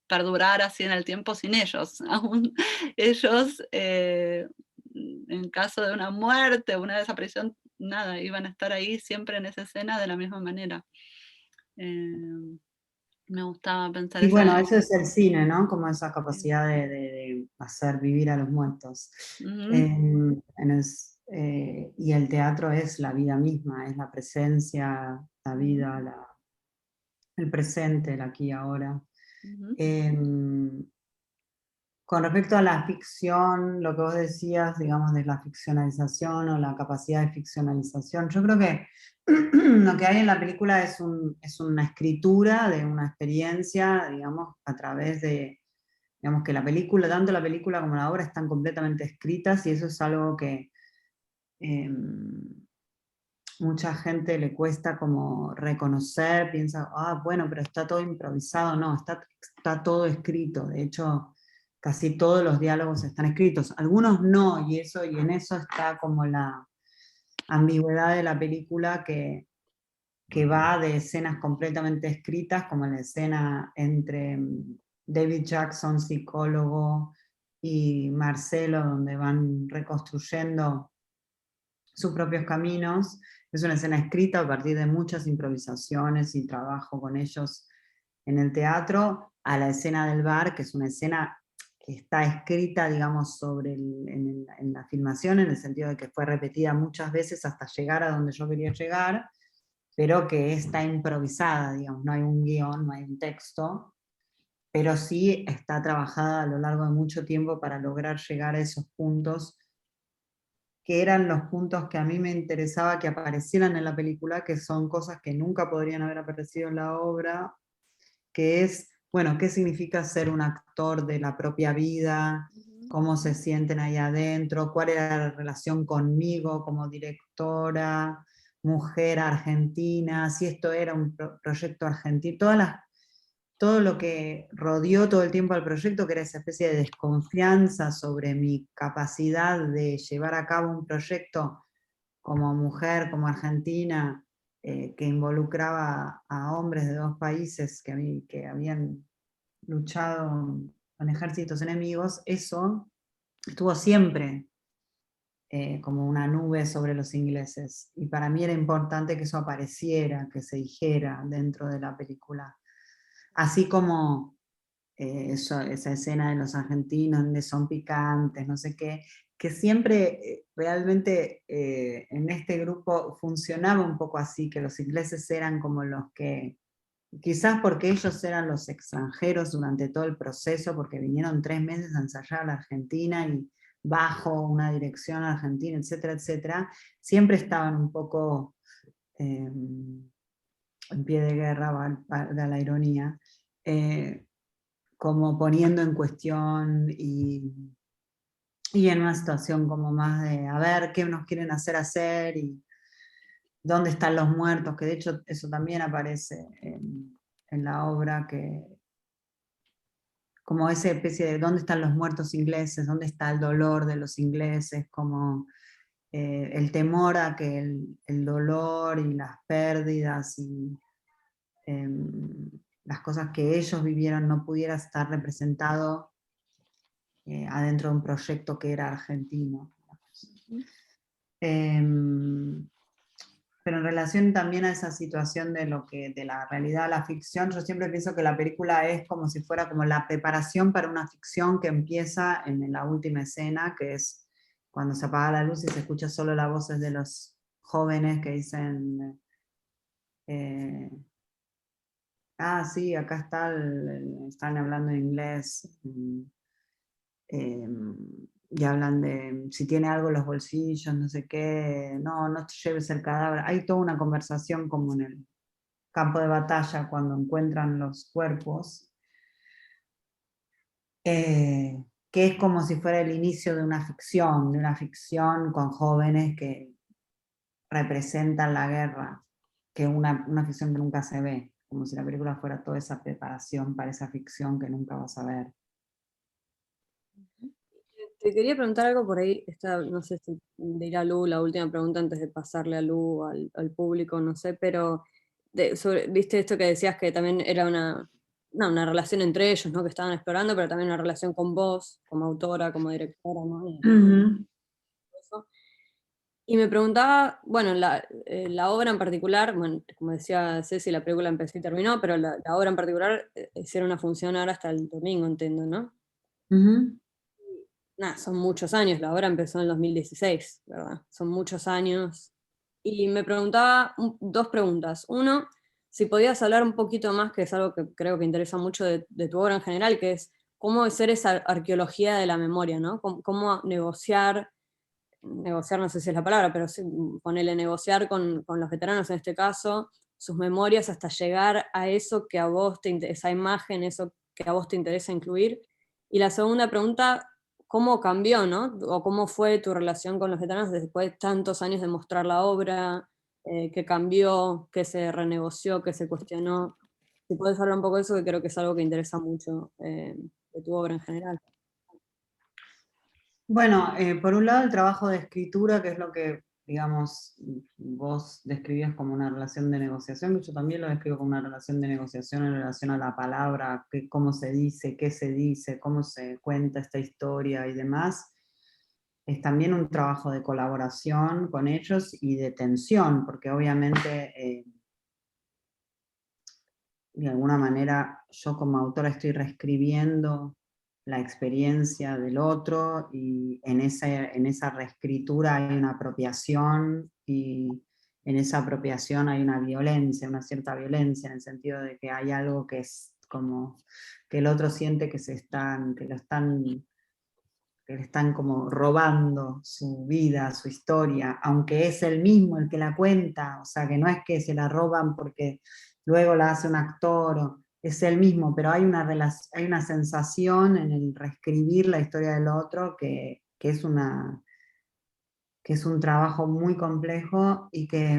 perdurar así en el tiempo sin ellos. Aún ellos, en caso de una muerte, una desaparición, nada, iban a estar ahí siempre en esa escena de la misma manera. Me gustaba pensar Y bueno, eso es el cine, ¿no? Como esa capacidad sí. de hacer vivir a los muertos. Uh-huh. Y el teatro es la vida misma, es la presencia, la vida, el presente, el aquí y ahora. Uh-huh. Con respecto a la ficción, lo que vos decías, digamos, de la ficcionalización o la capacidad de ficcionalización, yo creo que lo que hay en la película es una escritura de una experiencia, digamos, a través de, digamos, que la película, tanto la película como la obra están completamente escritas, y eso es algo que mucha gente le cuesta como reconocer, piensa, bueno, pero está todo improvisado. No, está todo escrito. De hecho, casi todos los diálogos están escritos. Algunos no, y en eso está como la ambigüedad de la película, que va de escenas completamente escritas, como la escena entre David Jackson, psicólogo, y Marcelo, donde van reconstruyendo sus propios caminos. Es una escena escrita a partir de muchas improvisaciones y trabajo con ellos en el teatro, a la escena del bar, que es una escena que está escrita, digamos, en la filmación, en el sentido de que fue repetida muchas veces hasta llegar a donde yo quería llegar, pero que está improvisada, digamos, no hay un guión, no hay un texto, pero sí está trabajada a lo largo de mucho tiempo para lograr llegar a esos puntos, que eran los puntos que a mí me interesaba que aparecieran en la película, que son cosas que nunca podrían haber aparecido en la obra, que es, bueno, qué significa ser un actor de la propia vida, cómo se sienten ahí adentro, cuál era la relación conmigo como directora, mujer argentina, si esto era un proyecto argentino, todo lo que rodeó todo el tiempo al proyecto, que era esa especie de desconfianza sobre mi capacidad de llevar a cabo un proyecto como mujer, como argentina, que involucraba a hombres de dos países que habían luchado con ejércitos enemigos. Eso estuvo siempre como una nube sobre los ingleses, y para mí era importante que eso apareciera, que se dijera dentro de la película. Así como esa escena de los argentinos donde son picantes, no sé qué, que siempre realmente en este grupo funcionaba un poco así, que los ingleses eran como los que, quizás porque ellos eran los extranjeros durante todo el proceso, porque vinieron 3 meses a ensayar a la Argentina y bajo una dirección argentina, etcétera, etcétera, siempre estaban un poco en pie de guerra, valga la ironía, como poniendo en cuestión y en una situación como más de a ver qué nos quieren hacer y dónde están los muertos, que de hecho eso también aparece en la obra, que como esa especie de dónde están los muertos ingleses, dónde está el dolor de los ingleses, como el temor a que el dolor y las pérdidas y las cosas que ellos vivieron no pudiera estar representado adentro de un proyecto que era argentino. Pero en relación también a esa situación de de la realidad a la ficción, yo siempre pienso que la película es como si fuera como la preparación para una ficción que empieza en la última escena, que es cuando se apaga la luz y se escucha solo las voces de los jóvenes que dicen, sí, acá están hablando en inglés, y hablan de si tiene algo en los bolsillos, no sé qué, no te lleves el cadáver. Hay toda una conversación como en el campo de batalla cuando encuentran los cuerpos, que es como si fuera el inicio de una ficción con jóvenes que representan la guerra, que una ficción que nunca se ve, como si la película fuera toda esa preparación para esa ficción que nunca vas a ver. Te quería preguntar algo por ahí, no sé si de ir a Lu, la última pregunta antes de pasarle a Lu, al público, no sé, pero viste esto que decías que también era una relación entre ellos, ¿no? Que estaban explorando, pero también una relación con vos, como autora, como directora, ¿no? Eso. Y me preguntaba, bueno, la obra en particular, bueno, como decía Ceci, la película empezó y terminó, pero la obra en particular hicieron una función ahora hasta el domingo, entiendo, ¿no? Nada, son muchos años, la obra empezó en el 2016, ¿verdad? Son muchos años. Y me preguntaba dos preguntas. Uno, si podías hablar un poquito más, que es algo que creo que interesa mucho de tu obra en general, que es cómo hacer esa arqueología de la memoria, ¿no? Cómo negociar no sé si es la palabra, pero sí, ponerle negociar con los veteranos en este caso, sus memorias hasta llegar a eso que a vos esa imagen, eso que a vos te interesa incluir. Y la segunda pregunta, ¿cómo cambió, no? O cómo fue tu relación con los veteranos después de tantos años de mostrar la obra, qué cambió, qué se renegoció, qué se cuestionó. Si puedes hablar un poco de eso, que creo que es algo que interesa mucho de tu obra en general. Bueno, por un lado el trabajo de escritura, que es lo que, digamos, vos describías como una relación de negociación, que yo también lo describo como una relación de negociación en relación a la palabra, cómo se dice, qué se dice, cómo se cuenta esta historia y demás. Es también un trabajo de colaboración con ellos y de tensión, porque obviamente, de alguna manera, yo como autora estoy reescribiendo la experiencia del otro, y en esa reescritura hay una apropiación, y en esa apropiación hay una violencia, una cierta violencia, en el sentido de que hay algo que es como que el otro siente que que le están como robando su vida, su historia, aunque es él mismo el que la cuenta, o sea, que no es que se la roban porque luego la hace un actor, es él mismo, pero hay hay una sensación en el reescribir la historia del otro que es un trabajo muy complejo, y que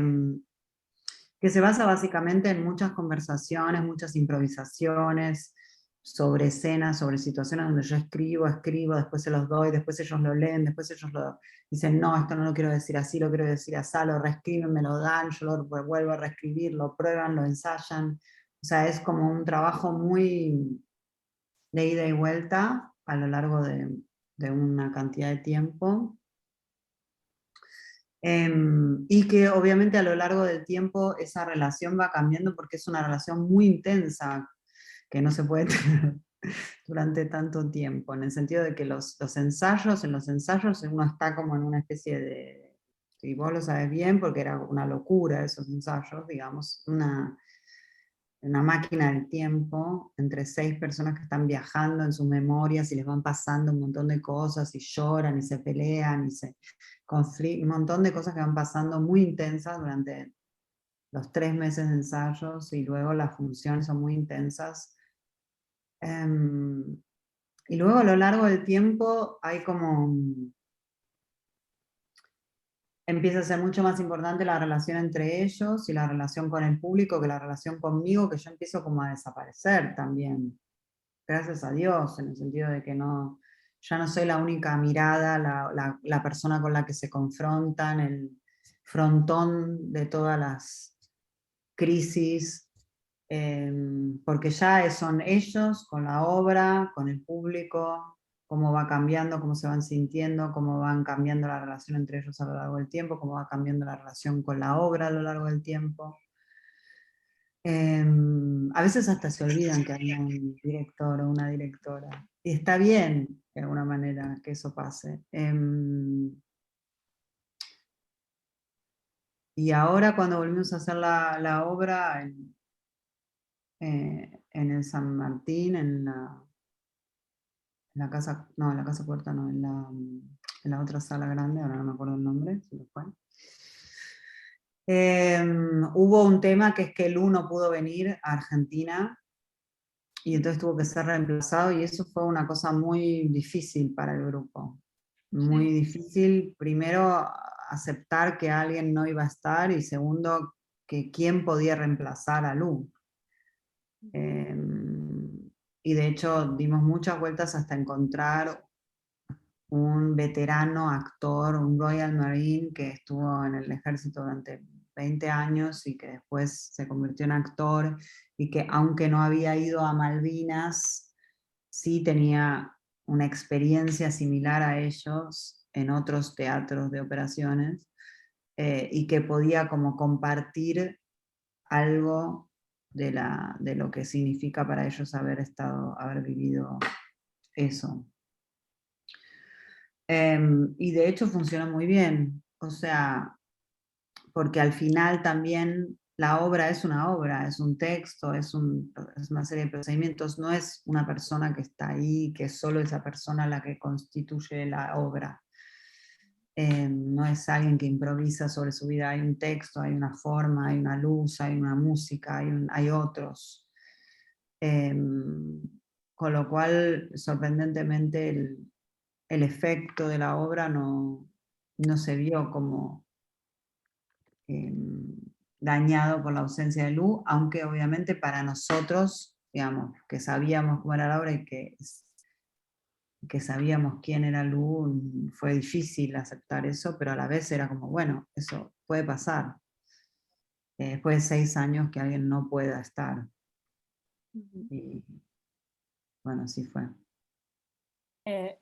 se basa básicamente en muchas conversaciones, muchas improvisaciones sobre escenas, sobre situaciones donde yo escribo, después se los doy, después ellos lo leen, después ellos lo dicen, no, esto no lo quiero decir así, lo quiero decir así, lo reescriben, me lo dan, yo lo vuelvo a reescribir, lo prueban, lo ensayan. O sea, es como un trabajo muy de ida y vuelta a lo largo de una cantidad de tiempo. Y que obviamente a lo largo del tiempo esa relación va cambiando, porque es una relación muy intensa que no se puede tener durante tanto tiempo, en el sentido de que en los ensayos uno está como en una especie de, y vos lo sabes bien porque era una locura esos ensayos, digamos, una máquina del tiempo entre 6 personas que están viajando en sus memorias y les van pasando un montón de cosas y lloran y se pelean y un montón de cosas que van pasando muy intensas durante los 3 meses de ensayos, y luego las funciones son muy intensas. Y luego a lo largo del tiempo hay como empieza a ser mucho más importante la relación entre ellos y la relación con el público que la relación conmigo, que yo empiezo como a desaparecer también, gracias a Dios, en el sentido de que ya no soy la única mirada, la persona con la que se confrontan, el frontón de todas las crisis, porque ya son ellos con la obra, con el público, cómo va cambiando, cómo se van sintiendo, cómo van cambiando la relación entre ellos a lo largo del tiempo, cómo va cambiando la relación con la obra a lo largo del tiempo. A veces hasta se olvidan que hay un director o una directora. Y está bien, de alguna manera, que eso pase. Y ahora cuando volvimos a hacer la obra en el San Martín, en la casa, no, en la casa puerta no, en la otra sala grande, ahora no me acuerdo el nombre, se me fue. Hubo un tema que es que Lu no pudo venir a Argentina y entonces tuvo que ser reemplazado y eso fue una cosa muy difícil para el grupo. Muy difícil, primero aceptar que alguien no iba a estar y segundo que quién podía reemplazar a Lu. Y de hecho dimos muchas vueltas hasta encontrar un veterano actor, un Royal Marine que estuvo en el ejército durante 20 años y que después se convirtió en actor y que aunque no había ido a Malvinas, sí tenía una experiencia similar a ellos en otros teatros de operaciones y que podía como compartir algo de lo que significa para ellos haber vivido eso. Y de hecho funciona muy bien, o sea, porque al final también la obra es una obra, es un texto, es una serie de procedimientos, no es una persona que está ahí, que es solo esa persona la que constituye la obra. No es alguien que improvisa sobre su vida, hay un texto, hay una forma, hay una luz, hay una música, hay otros. Con lo cual, sorprendentemente, el efecto de la obra no se vio como dañado por la ausencia de Lu, aunque obviamente para nosotros, digamos, que sabíamos cómo era la obra y que sabíamos quién era Lu, fue difícil aceptar eso, pero a la vez era como, bueno, eso puede pasar. Después de 6 años que alguien no pueda estar. Y bueno, así fue.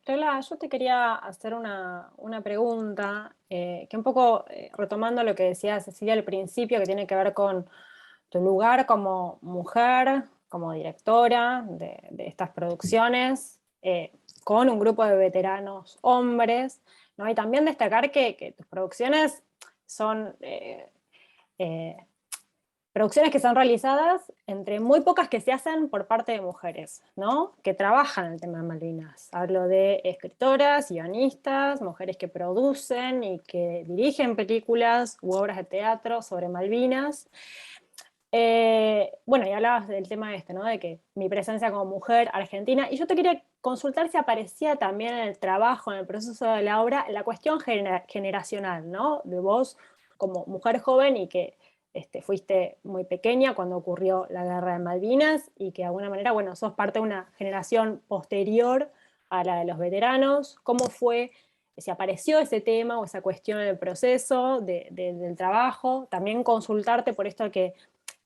Lola, yo te quería hacer una pregunta, que un poco retomando lo que decía Cecilia al principio, que tiene que ver con tu lugar como mujer, como directora de estas producciones, con un grupo de veteranos hombres, ¿no? Y también destacar que tus producciones son producciones que son realizadas entre muy pocas que se hacen por parte de mujeres, ¿no? Que trabajan el tema de Malvinas. Hablo de escritoras, guionistas, mujeres que producen y que dirigen películas u obras de teatro sobre Malvinas. Bueno, y hablabas del tema este, ¿no? De que mi presencia como mujer argentina, y yo te quería consultar si aparecía también en el trabajo, en el proceso de la obra, la cuestión generacional, ¿no? De vos como mujer joven y que fuiste muy pequeña cuando ocurrió la guerra de Malvinas y que de alguna manera, bueno, sos parte de una generación posterior a la de los veteranos. ¿Cómo fue, si apareció ese tema o esa cuestión en el proceso del trabajo? También consultarte por esto que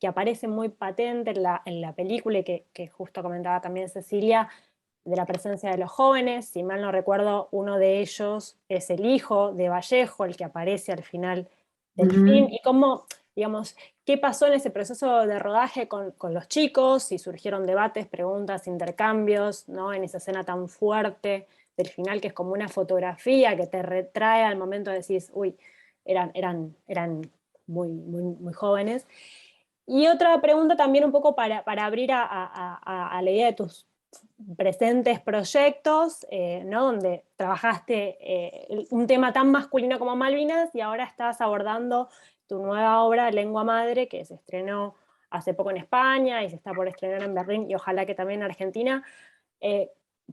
aparece muy patente en la película y que justo comentaba también Cecilia, de la presencia de los jóvenes. Si mal no recuerdo, uno de ellos es el hijo de Vallejo, el que aparece al final del film, y cómo, digamos, qué pasó en ese proceso de rodaje con los chicos, si surgieron debates, preguntas, intercambios, ¿no? En esa escena tan fuerte del final, que es como una fotografía que te retrae al momento de decir, uy, eran muy jóvenes. Y otra pregunta también un poco para abrir a la idea de tus presentes proyectos, ¿no? Donde trabajaste un tema tan masculino como Malvinas y ahora estás abordando tu nueva obra, Lengua Madre, que se estrenó hace poco en España y se está por estrenar en Berlín y ojalá que también en Argentina.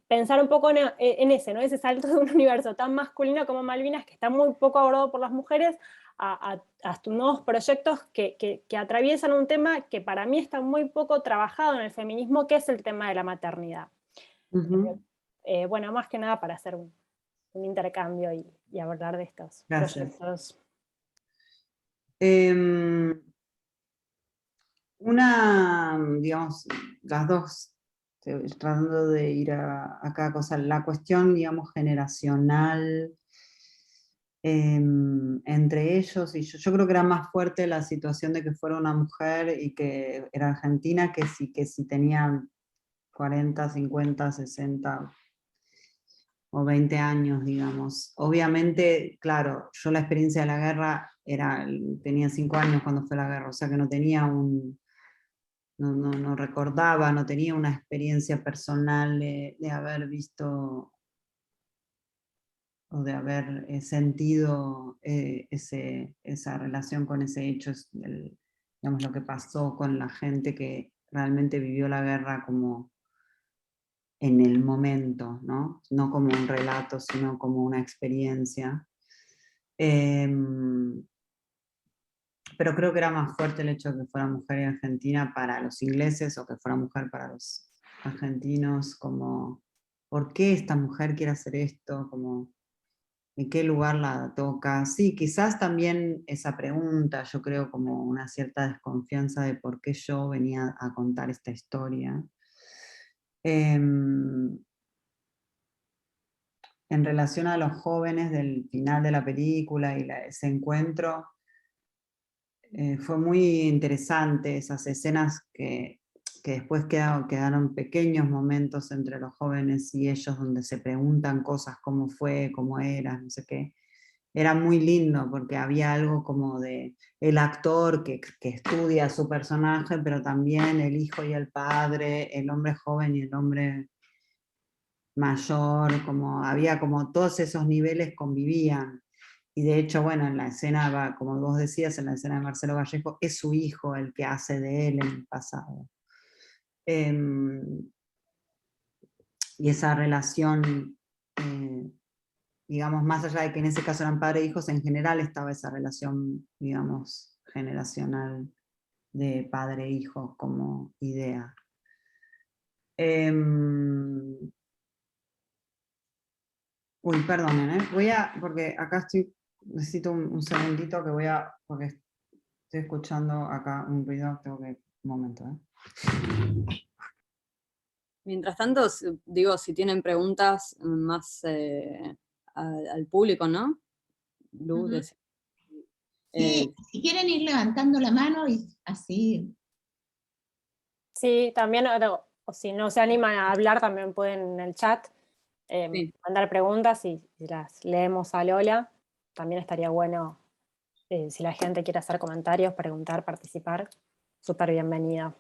Pensar un poco en ese, ¿no? Ese salto de un universo tan masculino como Malvinas, que está muy poco abordado por las mujeres, a tus nuevos proyectos que atraviesan un tema que para mí está muy poco trabajado en el feminismo, que es el tema de la maternidad. Bueno, más que nada para hacer un intercambio y hablar de estos proyectos. Digamos, las dos tratando de ir a cada cosa, la cuestión, digamos, generacional entre ellos, y yo creo que era más fuerte la situación de que fuera una mujer y que era argentina, que si tenía 40, 50, 60 o 20 años, digamos. Obviamente, claro, yo la experiencia de la guerra tenía 5 años cuando fue la guerra, o sea que no tenía no recordaba, no tenía una experiencia personal de haber visto o de haber sentido esa relación con ese hecho, digamos, lo que pasó con la gente que realmente vivió la guerra como en el momento, ¿no? No como un relato, sino como una experiencia. Pero creo que era más fuerte el hecho de que fuera mujer en Argentina para los ingleses o que fuera mujer para los argentinos, como, ¿por qué esta mujer quiere hacer esto? Como, ¿en qué lugar la toca? Sí, quizás también esa pregunta, yo creo como una cierta desconfianza de por qué yo venía a contar esta historia. En relación a los jóvenes del final de la película y ese encuentro, fue muy interesante esas escenas que después quedaron pequeños momentos entre los jóvenes y ellos donde se preguntan cosas, cómo fue, cómo era, no sé qué. Era muy lindo porque había algo como de el actor que estudia a su personaje, pero también el hijo y el padre, el hombre joven y el hombre mayor, como había como todos esos niveles convivían. Y de hecho, bueno, en la escena, como vos decías, en la escena de Marcelo Vallejo, es su hijo el que hace de él en el pasado. Y esa relación, digamos, más allá de que en ese caso eran padre e hijos, en general estaba esa relación, digamos, generacional de padre e hijo como idea. Uy, perdonen, porque acá necesito un segundito porque estoy escuchando acá un ruido, un momento. Mientras tanto, digo, si tienen preguntas más al público, ¿no? Lu, Sí, si quieren ir levantando la mano y así. Sí, también, o si no se animan a hablar, también pueden en el chat sí. mandar preguntas y las leemos a Lola. También estaría bueno, si la gente quiere hacer comentarios, preguntar, participar, súper bienvenida.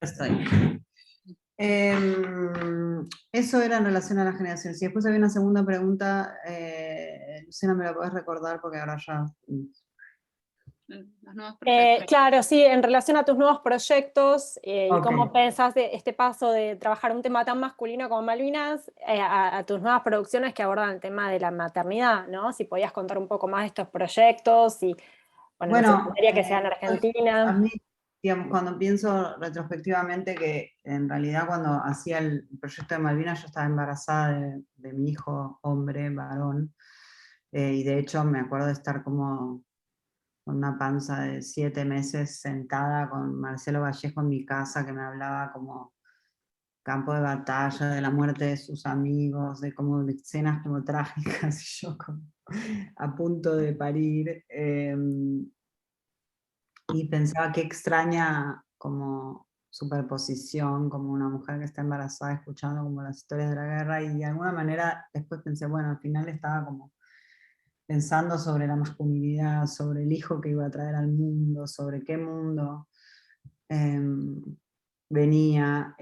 Estoy. Eso era en relación a las generaciones. Y después había una segunda pregunta, Luciana, ¿me la podés recordar? Porque ahora ya... Los nuevos proyectos. Claro, sí, en relación a tus nuevos proyectos y Ok. cómo pensás de este paso de trabajar un tema tan masculino como Malvinas a tus nuevas producciones que abordan el tema de la maternidad, ¿no? Si podías contar un poco más de estos proyectos y, bueno, no sé, quería que sea en a Argentina. mí, digamos, cuando pienso retrospectivamente que en realidad cuando hacía el proyecto de Malvinas yo estaba embarazada de mi hijo, hombre, varón, y de hecho me acuerdo de estar como con una panza de 7 meses sentada con Marcelo Vallejo en mi casa que me hablaba como campo de batalla, de la muerte de sus amigos, de como de escenas como trágicas y yo como a punto de parir. Y pensaba qué extraña como superposición, como una mujer que está embarazada escuchando como las historias de la guerra, y de alguna manera después pensé, bueno, al final estaba como pensando sobre la masculinidad, sobre el hijo que iba a traer al mundo, sobre qué mundo venía,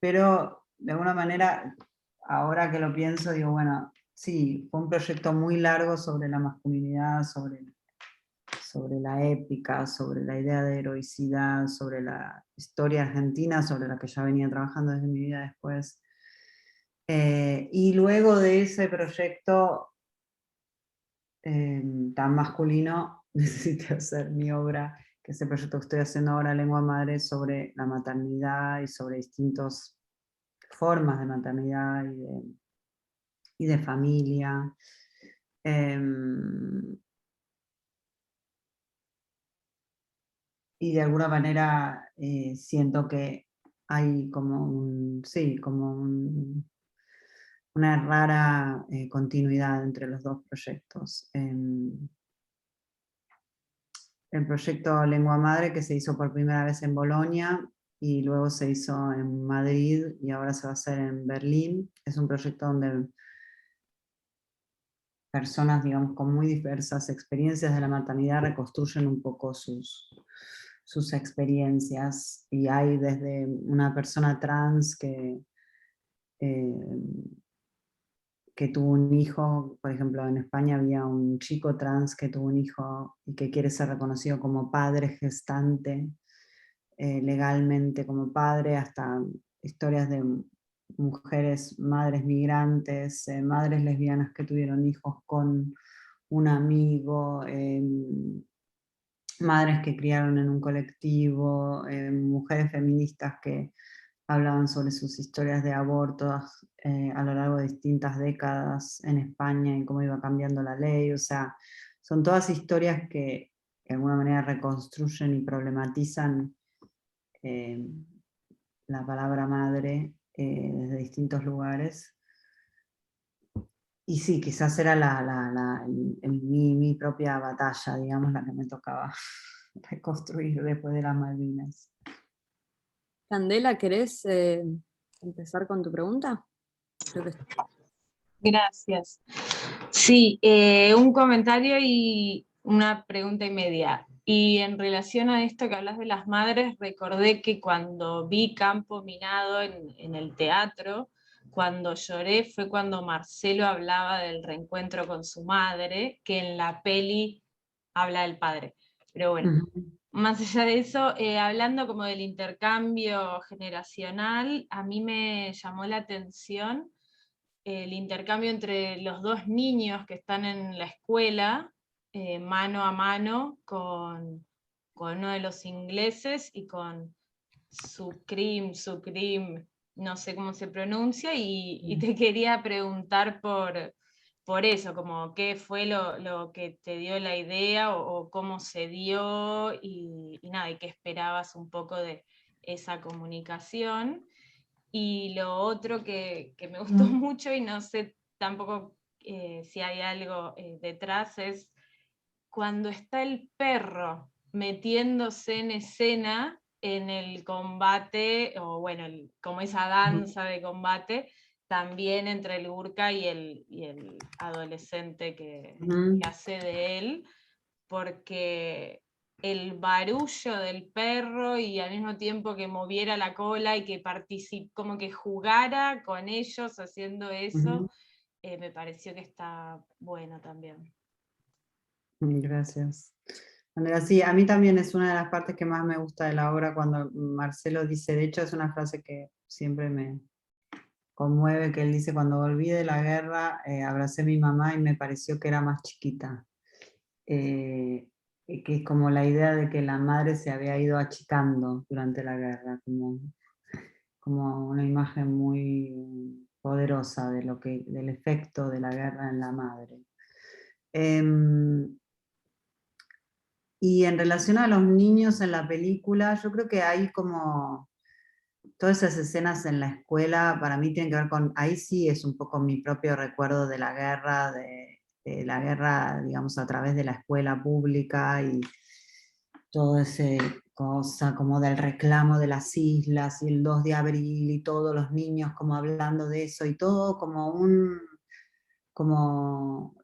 pero de alguna manera, ahora que lo pienso, digo, bueno, sí, fue un proyecto muy largo sobre la masculinidad, sobre la épica, sobre la idea de heroicidad, sobre la historia argentina, sobre la que ya venía trabajando desde mi vida después. Y luego de ese proyecto tan masculino, necesité hacer mi obra, que es el proyecto que estoy haciendo ahora, Lengua Madre, sobre la maternidad y sobre distintas formas de maternidad y de familia. y de alguna manera siento que hay como una rara continuidad entre los dos proyectos. El proyecto Lengua Madre, que se hizo por primera vez en Bolonia y luego se hizo en Madrid y ahora se va a hacer en Berlín, es un proyecto donde personas, digamos, con muy diversas experiencias de la maternidad reconstruyen un poco sus experiencias, y hay desde una persona trans que tuvo un hijo, por ejemplo en España había un chico trans que tuvo un hijo y que quiere ser reconocido como padre gestante, legalmente como padre, hasta historias de mujeres, madres migrantes, madres lesbianas que tuvieron hijos con un amigo, madres que criaron en un colectivo, mujeres feministas que hablaban sobre sus historias de aborto a lo largo de distintas décadas en España y cómo iba cambiando la ley. O sea, son todas historias que de alguna manera reconstruyen y problematizan la palabra madre desde distintos lugares. Y sí, quizás era mi propia batalla, digamos, la que me tocaba reconstruir después de las Malvinas. Candela, ¿querés empezar con tu pregunta? Creo que... Gracias. Sí, un comentario y una pregunta y media. Y en relación a esto que hablas de las madres, recordé que cuando vi Campo Minado en el teatro, cuando lloré fue cuando Marcelo hablaba del reencuentro con su madre, que en la peli habla del padre. Pero bueno, más allá de eso, hablando como del intercambio generacional, a mí me llamó la atención el intercambio entre los dos niños que están en la escuela, mano a mano con uno de los ingleses y con Sukrim, no sé cómo se pronuncia, y te quería preguntar por eso, como qué fue lo que te dio la idea o cómo se dio y nada, y qué esperabas un poco de esa comunicación. Y lo otro que me gustó mucho, y no sé tampoco si hay algo detrás, es cuando está el perro metiéndose en escena en el combate, o bueno, como esa danza de combate, también entre el Gurkha y el adolescente que hace de él, porque el barullo del perro y al mismo tiempo que moviera la cola y que como que jugara con ellos haciendo eso, me pareció que está bueno también. Gracias. Andrea, sí, a mí también es una de las partes que más me gusta de la obra cuando Marcelo dice, de hecho es una frase que siempre me conmueve, que él dice, cuando volví de la guerra abracé a mi mamá y me pareció que era más chiquita. Que es como la idea de que la madre se había ido achicando durante la guerra, como una imagen muy poderosa de del efecto de la guerra en la madre. Y en relación a los niños en la película, yo creo que hay como todas esas escenas en la escuela, para mí tienen que ver con, ahí sí es un poco mi propio recuerdo de la guerra, la guerra, digamos, a través de la escuela pública y todo ese cosa como del reclamo de las islas y el 2 de abril y todos los niños como hablando de eso y todo como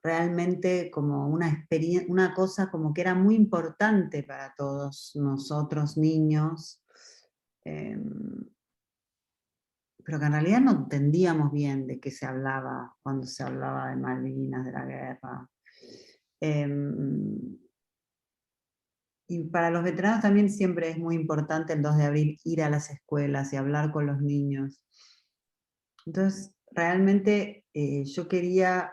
realmente como una experiencia, una cosa como que era muy importante para todos nosotros niños, pero que en realidad no entendíamos bien de qué se hablaba cuando se hablaba de Malvinas, de la guerra. Y para los veteranos también siempre es muy importante el 2 de abril ir a las escuelas y hablar con los niños. Entonces, realmente yo quería,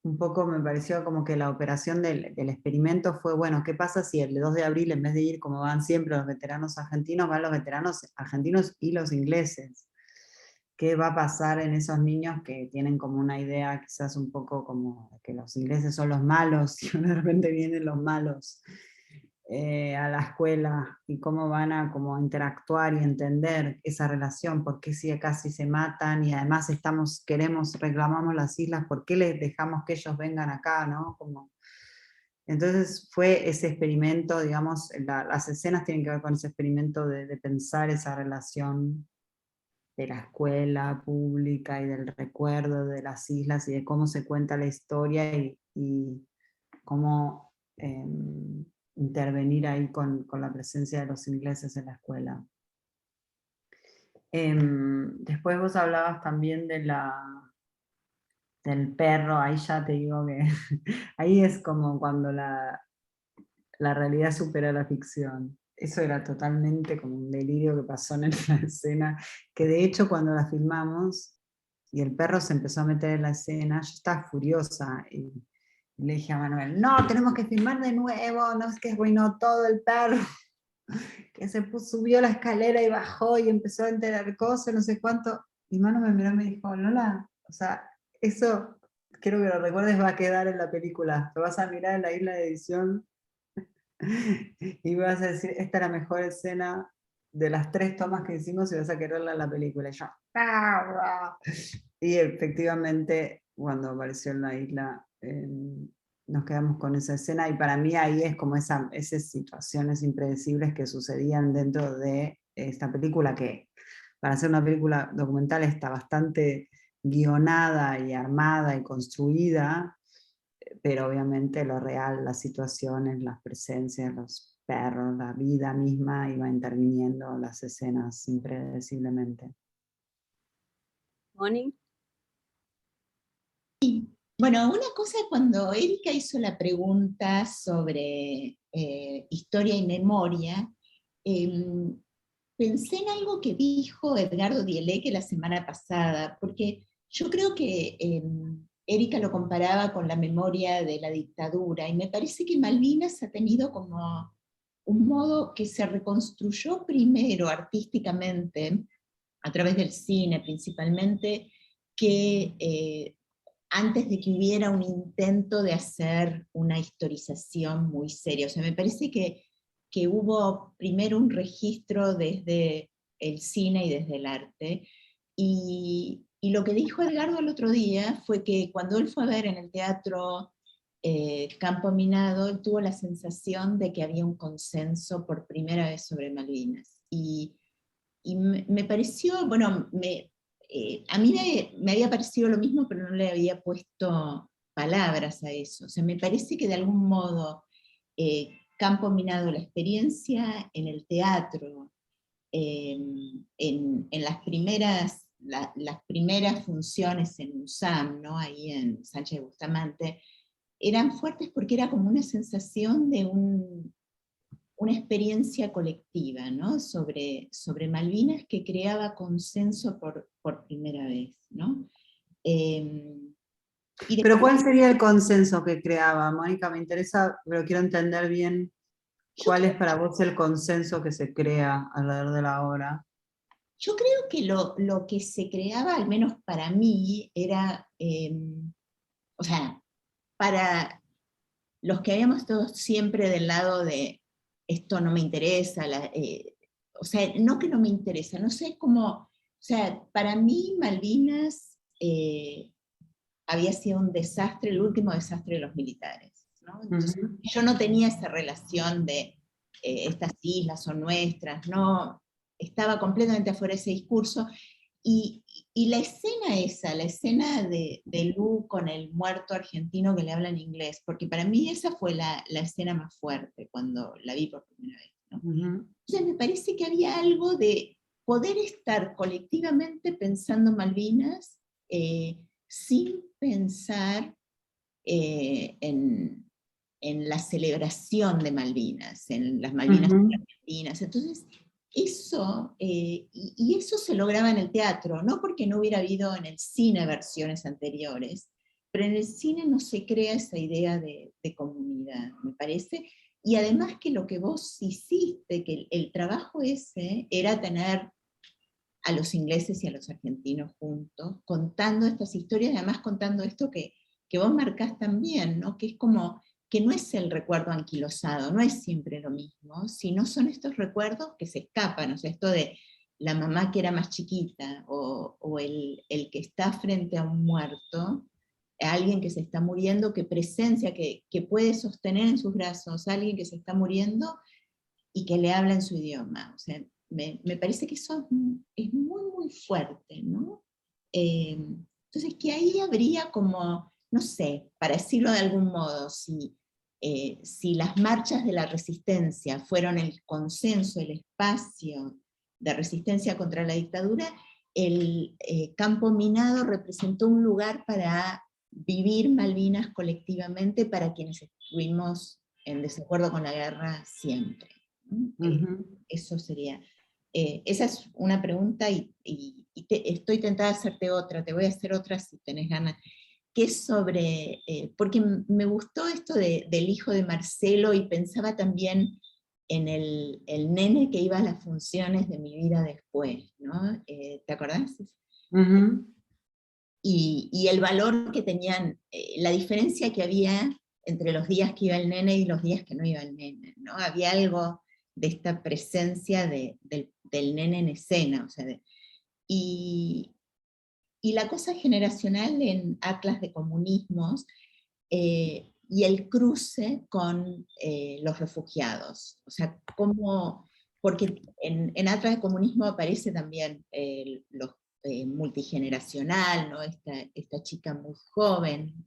un poco me pareció como que la operación del experimento fue, bueno, ¿qué pasa si el 2 de abril, en vez de ir como van siempre los veteranos argentinos, van los veteranos argentinos y los ingleses? ¿Qué va a pasar en esos niños que tienen como una idea quizás un poco como que los ingleses son los malos y de repente vienen los malos? a la escuela y cómo van a como interactuar y entender esa relación, por qué si casi se matan y además reclamamos las islas, por qué les dejamos que ellos vengan acá, ¿no? Como, entonces fue ese experimento, digamos, las escenas tienen que ver con ese experimento de pensar esa relación de la escuela pública y del recuerdo de las islas y de cómo se cuenta la historia y cómo intervenir ahí con la presencia de los ingleses en la escuela. Después vos hablabas también del perro, ahí ya te digo que ahí es como cuando la realidad supera la ficción. Eso era totalmente como un delirio que pasó en la escena, que de hecho cuando la filmamos y el perro se empezó a meter en la escena, yo estaba furiosa y le dije a Manuel, no, tenemos que filmar de nuevo, no es que arruinó todo el perro, que subió la escalera y bajó y empezó a enterar cosas, no sé cuánto, y Manu me miró y me dijo, Lola, o sea, eso, quiero que lo recuerdes, va a quedar en la película, te vas a mirar en la isla de edición y vas a decir, esta es la mejor escena de las 3 tomas que hicimos y vas a quererla en la película. Y yo, y efectivamente, cuando apareció en la isla, nos quedamos con esa escena, y para mí ahí es como esas situaciones impredecibles que sucedían dentro de esta película, que para hacer una película documental está bastante guionada y armada y construida, pero obviamente lo real, las situaciones, las presencias, los perros, la vida misma iba interviniendo las escenas impredeciblemente. Moni. Bueno, una cosa, cuando Erika hizo la pregunta sobre historia y memoria, pensé en algo que dijo Edgardo Dieleque la semana pasada, porque yo creo que Erika lo comparaba con la memoria de la dictadura, y me parece que Malvinas ha tenido como un modo que se reconstruyó primero artísticamente, a través del cine principalmente, que antes de que hubiera un intento de hacer una historización muy seria. O sea, me parece que hubo primero un registro desde el cine y desde el arte, y lo que dijo Edgardo el otro día fue que cuando él fue a ver en el teatro Campo Minado, él tuvo la sensación de que había un consenso por primera vez sobre Malvinas. Y me pareció, bueno, a mí me había parecido lo mismo, pero no le había puesto palabras a eso. O sea, me parece que de algún modo Campo Minado, la experiencia en el teatro, en las primeras funciones en USAM, ¿no? Ahí en Sánchez de Bustamante, eran fuertes porque era como una sensación de una experiencia colectiva, ¿no? sobre Malvinas, que creaba consenso por primera vez, ¿no? Pero ¿cuál sería el consenso que creaba? Mónica, me interesa, pero quiero entender bien cuál es para vos el consenso que se crea alrededor de la obra. Yo creo que lo que se creaba, al menos para mí, era, o sea, para los que habíamos estado siempre del lado de esto no me interesa, o sea, no que no me interesa, no sé cómo, o sea, para mí Malvinas había sido un desastre, el último desastre de los militares, ¿no? Entonces, yo no tenía esa relación de estas islas son nuestras, no, estaba completamente afuera de ese discurso, y la escena esa, la escena de Lu con el muerto argentino que le habla en inglés, porque para mí esa fue la escena más fuerte cuando la vi por primera vez, ¿no? Entonces me parece que había algo de poder estar colectivamente pensando Malvinas sin pensar en la celebración de Malvinas, en las Malvinas argentinas. Entonces, eso, y eso se lograba en el teatro, no porque no hubiera habido en el cine versiones anteriores, pero en el cine no se crea esa idea de comunidad, me parece, y además que lo que vos hiciste, que el trabajo ese era tener a los ingleses y a los argentinos juntos, contando estas historias, y además contando esto que vos marcás también, ¿no? Que es como que no es el recuerdo anquilosado, no es siempre lo mismo, sino son estos recuerdos que se escapan, o sea, esto de la mamá que era más chiquita, o el que está frente a un muerto, a alguien que se está muriendo, que presencia, que puede sostener en sus brazos a alguien que se está muriendo, y que le habla en su idioma. O sea, me parece que eso es muy, muy fuerte, ¿no? Entonces, que ahí habría como, no sé, para decirlo de algún modo, si las marchas de la resistencia fueron el consenso, el espacio de resistencia contra la dictadura, el campo minado representó un lugar para vivir Malvinas colectivamente para quienes estuvimos en desacuerdo con la guerra siempre. Eso sería. Esa es una pregunta y estoy tentada de hacerte otra, te voy a hacer otra si tenés ganas, que es sobre, porque me gustó esto del hijo de Marcelo y pensaba también en el nene que iba a las funciones de Mi vida después, ¿no? ¿Te acordás? Y el valor que tenían, la diferencia que había entre los días que iba el nene y los días que no iba el nene, ¿no? Había algo de esta presencia del nene en escena, o sea, y la cosa generacional en Atlas de Comunismos, y el cruce con los refugiados, o sea, porque en Atlas de Comunismo aparece también multigeneracional, ¿no? Esta chica muy joven,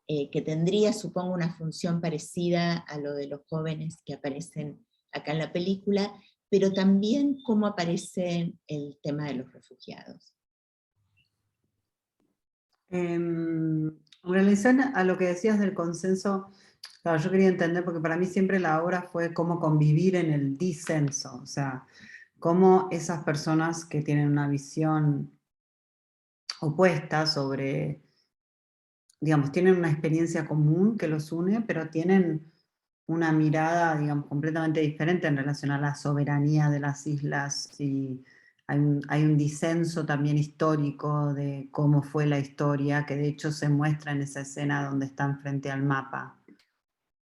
que tendría, supongo, una función parecida a lo de los jóvenes que aparecen acá en la película, pero también cómo aparece el tema de los refugiados. En relación a lo que decías del consenso, claro, yo quería entender, porque para mí siempre la obra fue cómo convivir en el disenso, o sea, cómo esas personas que tienen una visión opuesta sobre, digamos, tienen una experiencia común que los une, pero tienen una mirada, digamos, completamente diferente en relación a la soberanía de las islas, y hay un disenso también histórico de cómo fue la historia, que de hecho se muestra en esa escena donde están frente al mapa.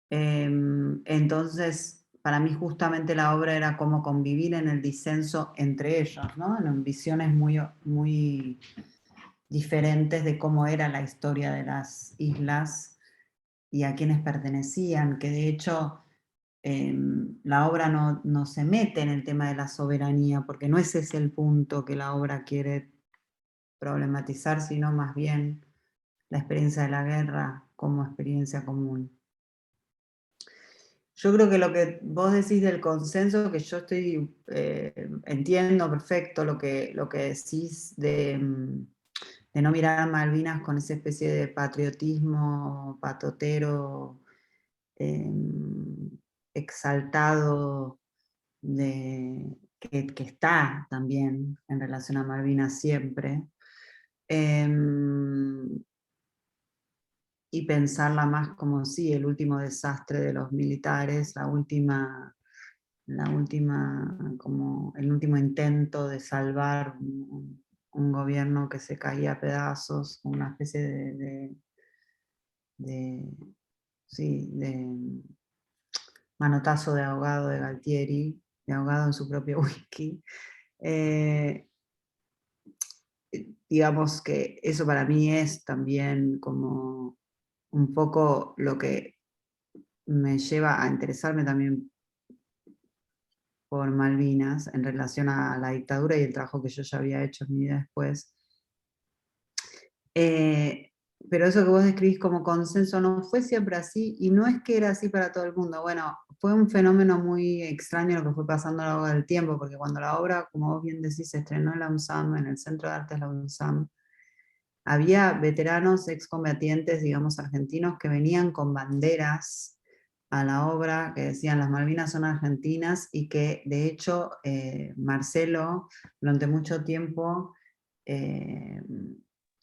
Entonces, para mí justamente la obra era cómo convivir en el disenso entre ellos, ¿no? En visiones muy, muy diferentes de cómo era la historia de las islas y a quienes pertenecían, que de hecho la obra no se mete en el tema de la soberanía, porque no ese es el punto que la obra quiere problematizar, sino más bien la experiencia de la guerra como experiencia común. Yo creo que lo que vos decís del consenso, que yo entiendo perfecto lo que decís de no mirar a Malvinas con esa especie de patriotismo patotero, exaltado, que está también en relación a Malvinas siempre, y pensarla más como sí, el último desastre de los militares, como el último intento de salvar un gobierno que se caía a pedazos, una especie de manotazo de ahogado de Galtieri, de ahogado en su propio whisky. Digamos que eso para mí es también como un poco lo que me lleva a interesarme también por Malvinas en relación a la dictadura y el trabajo que yo ya había hecho en mi vida después. Pero eso que vos describís como consenso no fue siempre así, y no es que era así para todo el mundo. Bueno, fue un fenómeno muy extraño lo que fue pasando a lo largo del tiempo, porque cuando la obra, como vos bien decís, se estrenó en la UNSAM, en el Centro de Artes de la UNSAM, había veteranos excombatientes, digamos, argentinos, que venían con banderas a la obra que decían las Malvinas son argentinas, y que de hecho Marcelo durante mucho tiempo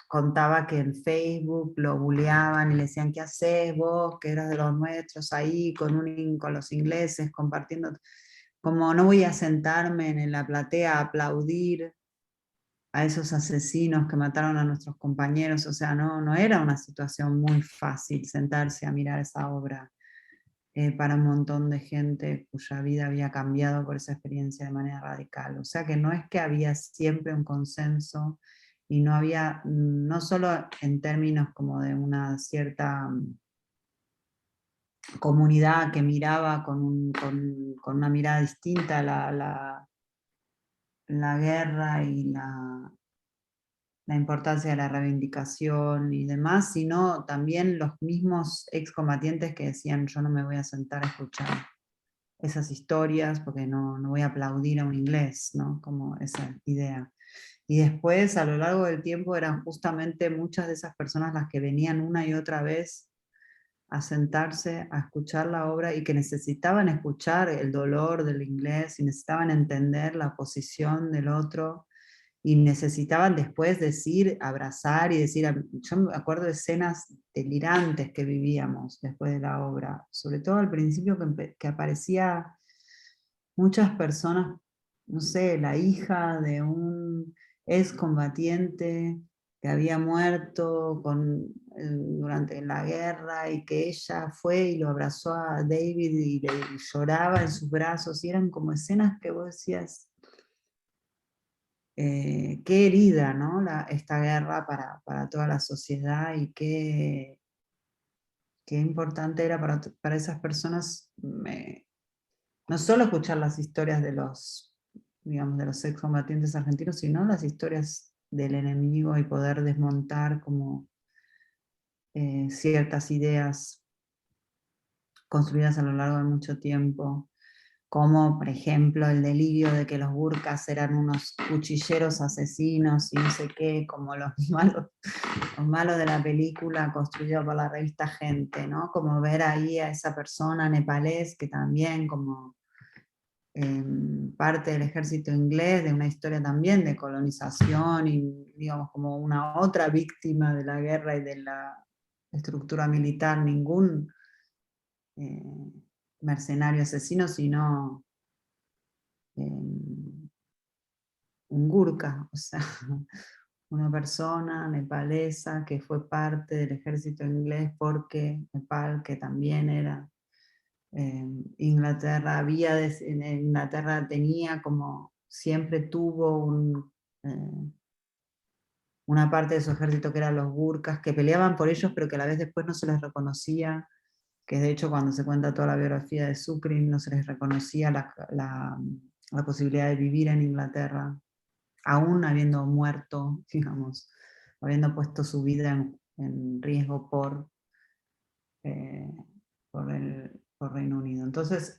contaba que en Facebook lo buleaban y le decían, ¿qué haces vos, que eras de los nuestros ahí con los ingleses compartiendo? Como no voy a sentarme en la platea a aplaudir a esos asesinos que mataron a nuestros compañeros. O sea, no era una situación muy fácil sentarse a mirar esa obra. para un montón de gente cuya vida había cambiado por esa experiencia de manera radical. O sea que no es que había siempre un consenso, y no había, no solo en términos como de una cierta comunidad que miraba con una mirada distinta la guerra y la importancia de la reivindicación y demás, sino también los mismos excombatientes que decían: yo no me voy a sentar a escuchar esas historias porque no voy a aplaudir a un inglés, ¿no? Como esa idea. Y después, a lo largo del tiempo, eran justamente muchas de esas personas las que venían una y otra vez a sentarse a escuchar la obra, y que necesitaban escuchar el dolor del inglés, y necesitaban entender la posición del otro, y necesitaban después decir, abrazar y decir. Yo me acuerdo de escenas delirantes que vivíamos después de la obra, sobre todo al principio, que aparecía muchas personas, no sé, la hija de un excombatiente que había muerto durante la guerra, y que ella fue y lo abrazó a David y lloraba en sus brazos, y eran como escenas que vos decías, qué herida, ¿no? Esta guerra para toda la sociedad, y qué importante era para esas personas, no solo escuchar las historias de los, digamos, de los excombatientes argentinos, sino las historias del enemigo, y poder desmontar como ciertas ideas construidas a lo largo de mucho tiempo, como por ejemplo el delirio de que los burkas eran unos cuchilleros asesinos y no sé qué, como los malos de la película construido por la revista Gente, ¿no? Como ver ahí a esa persona nepalés que también como parte del ejército inglés, de una historia también de colonización, y digamos como una otra víctima de la guerra y de la estructura militar, ningún mercenario asesino, sino un gurka, o sea, una persona nepalesa que fue parte del ejército inglés, porque Nepal, que también era Inglaterra, en Inglaterra tenía como, siempre tuvo una parte de su ejército que eran los gurkas, que peleaban por ellos, pero que a la vez después no se les reconocía, que de hecho cuando se cuenta toda la biografía de Sucre, no se les reconocía la posibilidad de vivir en Inglaterra, aún habiendo muerto, digamos, habiendo puesto su vida en riesgo por Reino Unido. Entonces,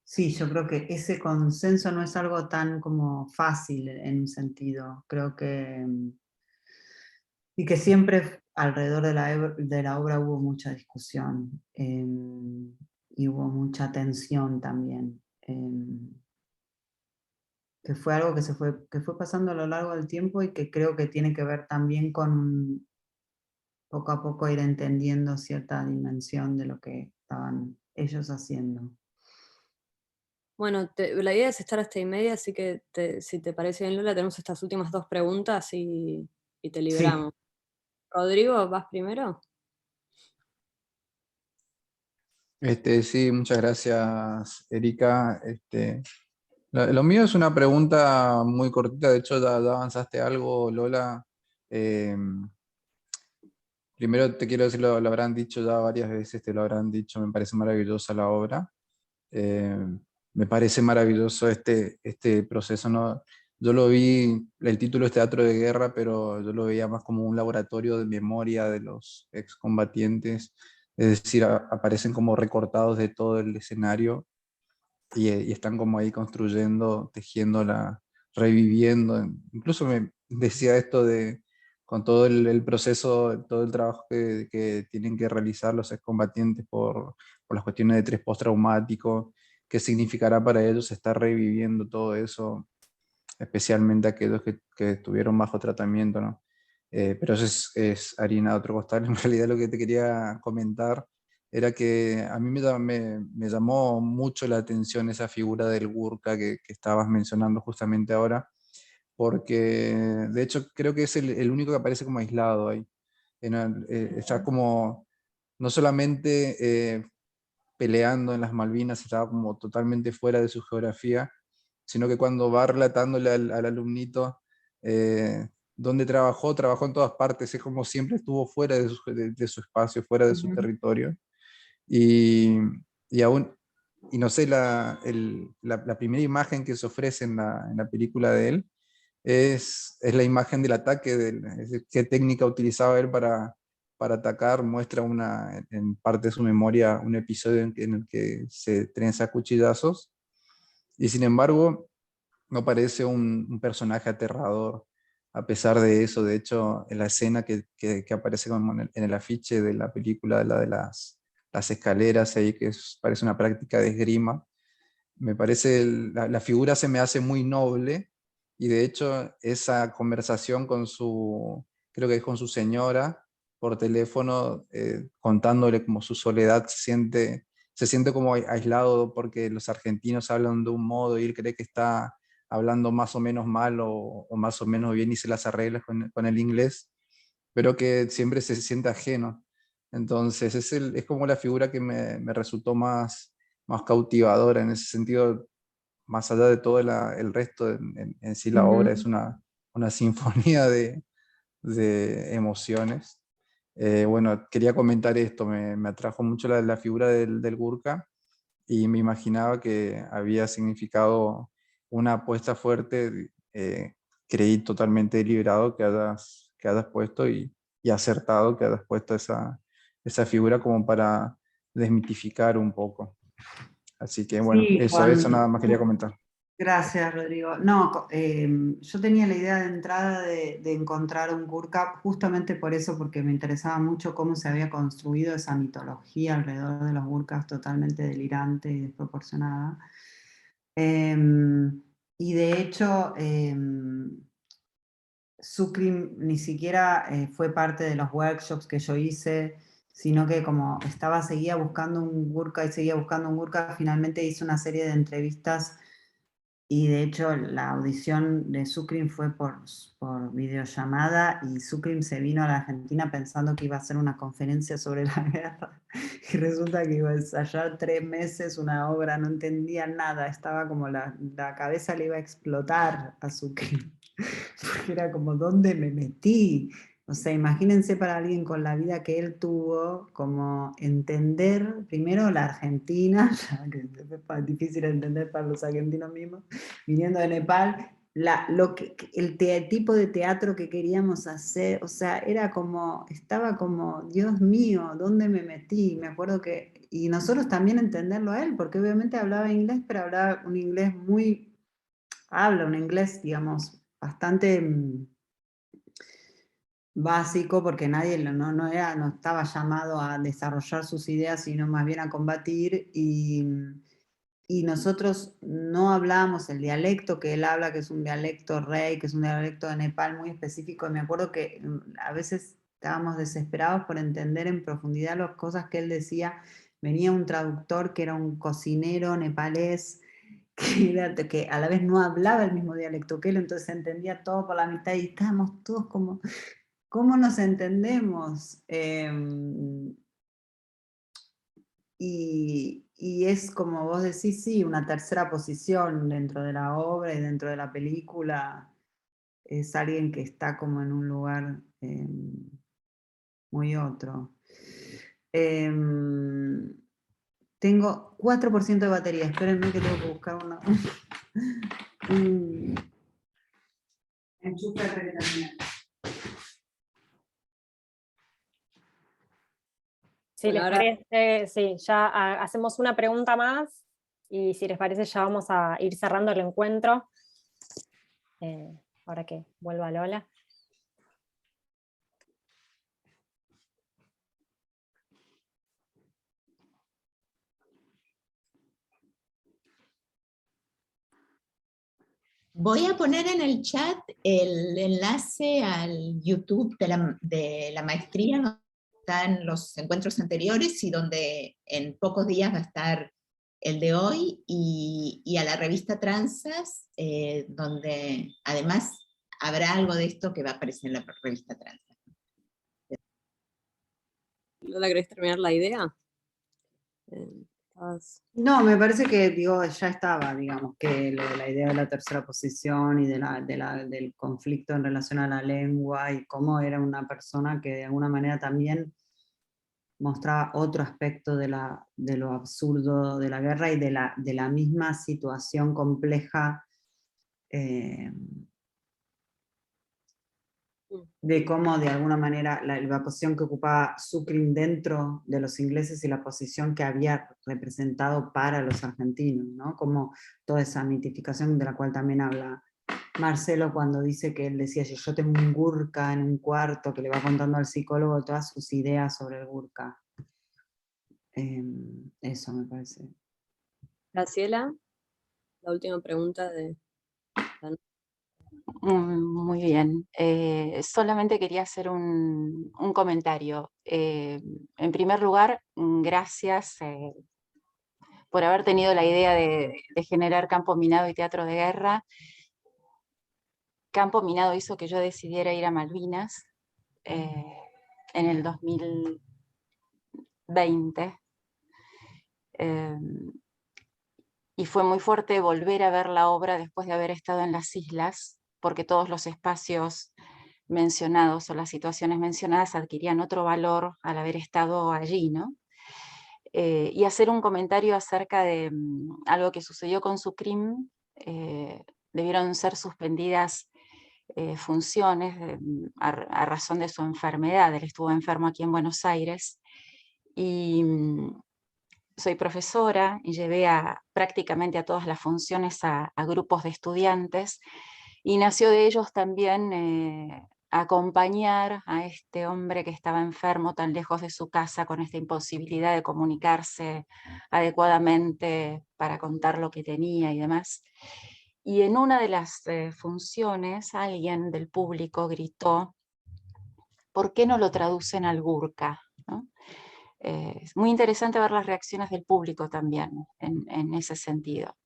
sí, yo creo que ese consenso no es algo tan como fácil en un sentido. Creo que, y que siempre alrededor de la obra hubo mucha discusión, y hubo mucha tensión también. Que fue algo que fue pasando a lo largo del tiempo, y que creo que tiene que ver también con poco a poco ir entendiendo cierta dimensión de lo que estaban ellos haciendo. Bueno, la idea es estar hasta 1:30, así que si te parece bien, Lola, tenemos estas últimas 2 preguntas y te liberamos. Sí. Rodrigo, ¿vas primero? Sí, muchas gracias, Erika. Lo mío es una pregunta muy cortita, de hecho ya avanzaste algo, Lola. Primero te quiero decir, lo habrán dicho ya varias veces, te lo habrán dicho, me parece maravillosa la obra. Me parece maravilloso este proceso, ¿no? Yo lo vi, el título es Teatro de Guerra, pero yo lo veía más como un laboratorio de memoria de los excombatientes, es decir, aparecen como recortados de todo el escenario, y están como ahí construyendo, tejiéndola, reviviendo. Incluso me decía esto de, con todo el proceso, todo el trabajo que tienen que realizar los excombatientes por las cuestiones de estrés postraumático, qué significará para ellos estar reviviendo todo eso, especialmente aquellos que estuvieron bajo tratamiento, ¿no? Pero eso es harina de otro costal. En realidad lo que te quería comentar era que a mí me llamó mucho la atención esa figura del Gurkha que estabas mencionando justamente ahora, porque de hecho creo que es el único que aparece como aislado ahí. Está como no solamente peleando en las Malvinas, estaba como totalmente fuera de su geografía, sino que cuando va relatándole al alumnito dónde trabajó en todas partes, es como siempre estuvo fuera de su espacio, fuera de su territorio. Y aún, y no sé, la primera imagen que se ofrece en la película de él es la imagen del ataque, es decir, qué técnica utilizaba él para atacar. Muestra en parte de su memoria un episodio en el que se trenza a cuchillazos, y sin embargo no parece un personaje aterrador a pesar de eso. De hecho, en la escena que aparece como en el afiche de la película, la de las escaleras ahí, que parece una práctica de esgrima, me parece, la figura se me hace muy noble, y de hecho esa conversación creo que es con su señora, por teléfono, contándole como su soledad, se siente como aislado porque los argentinos hablan de un modo y él cree que está hablando más o menos mal o más o menos bien y se las arregla con el inglés, pero que siempre se siente ajeno. Entonces es como la figura que me resultó más cautivadora en ese sentido, más allá de todo el resto. En sí la obra es una sinfonía de emociones. Bueno, quería comentar esto, me atrajo mucho la figura del Gurka, y me imaginaba que había significado una apuesta fuerte. Creí totalmente deliberado que hayas puesto y acertado que hayas puesto esa figura como para desmitificar un poco. Así que bueno, Sí, eso nada más quería comentar. Gracias, Rodrigo. No, yo tenía la idea de entrada de encontrar un Gurkha justamente por eso, porque me interesaba mucho cómo se había construido esa mitología alrededor de los Gurkhas totalmente delirante y desproporcionada. Y de hecho, Sukrim ni siquiera fue parte de los workshops que yo hice, sino que como seguía buscando un Gurkha y seguía buscando un Gurkha, finalmente hice una serie de entrevistas. Y de hecho la audición de Sukrim fue por videollamada, y Sukrim se vino a la Argentina pensando que iba a hacer una conferencia sobre la guerra, y resulta que iba a ensayar 3 meses una obra, no entendía nada, estaba como la cabeza le iba a explotar a Sukrim, porque era como, ¿dónde me metí? O sea, imagínense para alguien con la vida que él tuvo, como entender primero la Argentina, ya que es difícil entender para los argentinos mismos, viniendo de Nepal, el tipo de teatro que queríamos hacer, o sea, estaba como, Dios mío, ¿dónde me metí? Me acuerdo y nosotros también entenderlo a él, porque obviamente hablaba inglés, pero hablaba un inglés habla un inglés, digamos, bastante básico, porque nadie no estaba llamado a desarrollar sus ideas, sino más bien a combatir, y nosotros no hablábamos el dialecto que él habla, que es un dialecto rey, que es un dialecto de Nepal muy específico, y me acuerdo que a veces estábamos desesperados por entender en profundidad las cosas que él decía. Venía un traductor que era un cocinero nepalés, que a la vez no hablaba el mismo dialecto que él, entonces entendía todo por la mitad, y estábamos todos como, ¿cómo nos entendemos? Y es como vos decís, sí, una tercera posición dentro de la obra y dentro de la película. Es alguien que está como en un lugar muy otro. Tengo 4% de batería, espérenme que tengo que buscar un enchufe de también. Si les parece, sí, ya hacemos una pregunta más, y si les parece ya vamos a ir cerrando el encuentro. Ahora que vuelva Lola. Voy a poner en el chat el enlace al YouTube de la maestría, donde están los encuentros anteriores y donde en pocos días va a estar el de hoy, y a la revista Transas, donde además habrá algo de esto que va a aparecer en la revista Transas. Lola, ¿querés terminar la idea? No, me parece que digo, ya estaba, digamos, que la idea de la tercera posición y del conflicto en relación a la lengua y cómo era una persona que de alguna manera también mostraba otro aspecto de lo absurdo de la guerra y de la misma situación compleja de cómo de alguna manera la posición que ocupaba Sucre dentro de los ingleses y la posición que había representado para los argentinos, ¿no? Como toda esa mitificación de la cual también habla Marcelo cuando dice que él decía, yo tengo un Gurkha en un cuarto, que le va contando al psicólogo todas sus ideas sobre el Gurkha. Eso me parece. Graciela, la última pregunta de... Muy bien. Solamente quería hacer un comentario. En primer lugar, gracias por haber tenido la idea de generar Campo Minado y Teatro de Guerra. Campo Minado hizo que yo decidiera ir a Malvinas en el 2020. Y fue muy fuerte volver a ver la obra después de haber estado en las islas, porque todos los espacios mencionados o las situaciones mencionadas adquirían otro valor al haber estado allí, ¿no? Y hacer un comentario acerca de algo que sucedió con Sucrim. Debieron ser suspendidas funciones a razón de su enfermedad. Él estuvo enfermo aquí en Buenos Aires y soy profesora y llevé prácticamente a todas las funciones a grupos de estudiantes, y nació de ellos también acompañar a este hombre que estaba enfermo tan lejos de su casa, con esta imposibilidad de comunicarse adecuadamente para contar lo que tenía y demás. Y en una de las funciones alguien del público gritó: ¿por qué no lo traducen al Gurkha? ¿No? Es muy interesante ver las reacciones del público también en ese sentido.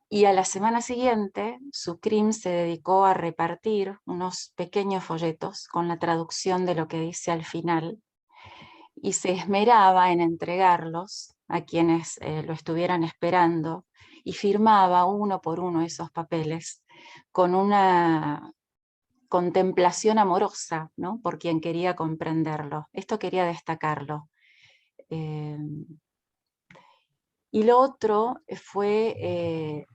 Y a la semana siguiente, Sucrim se dedicó a repartir unos pequeños folletos con la traducción de lo que dice al final, y se esmeraba en entregarlos a quienes lo estuvieran esperando, y firmaba uno por uno esos papeles con una contemplación amorosa, ¿no?, por quien quería comprenderlo. Esto quería destacarlo. Y lo otro fue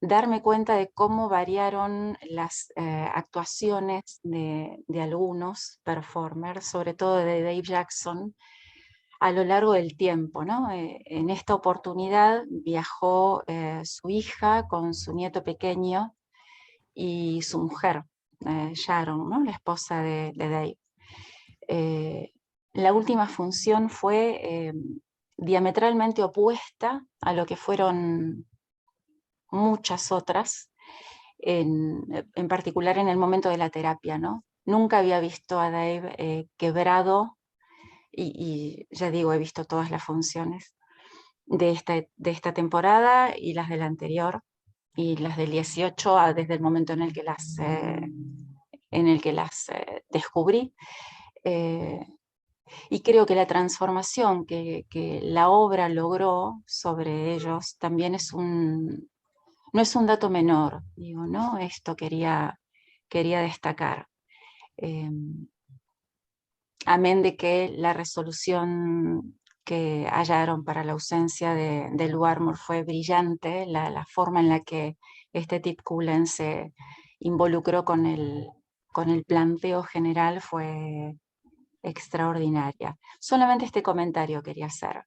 darme cuenta de cómo variaron las actuaciones de algunos performers, sobre todo de Dave Jackson, a lo largo del tiempo, ¿no? En esta oportunidad viajó su hija con su nieto pequeño y su mujer, Sharon, ¿no?, la esposa de Dave. La última función fue diametralmente opuesta a lo que fueron muchas otras, en particular en el momento de la terapia, ¿no? Nunca había visto a Dave quebrado, y ya digo, he visto todas las funciones de esta temporada y las de la anterior, y las del 18 desde el momento en el que las descubrí. Y creo que la transformación que la obra logró sobre ellos también no es un dato menor, digo, ¿no? Esto quería destacar. Amén de que la resolución que hallaron para la ausencia de Lou Armour fue brillante, la forma en la que Tip Cullen se involucró con el planteo general fue extraordinaria. Solamente este comentario quería hacer.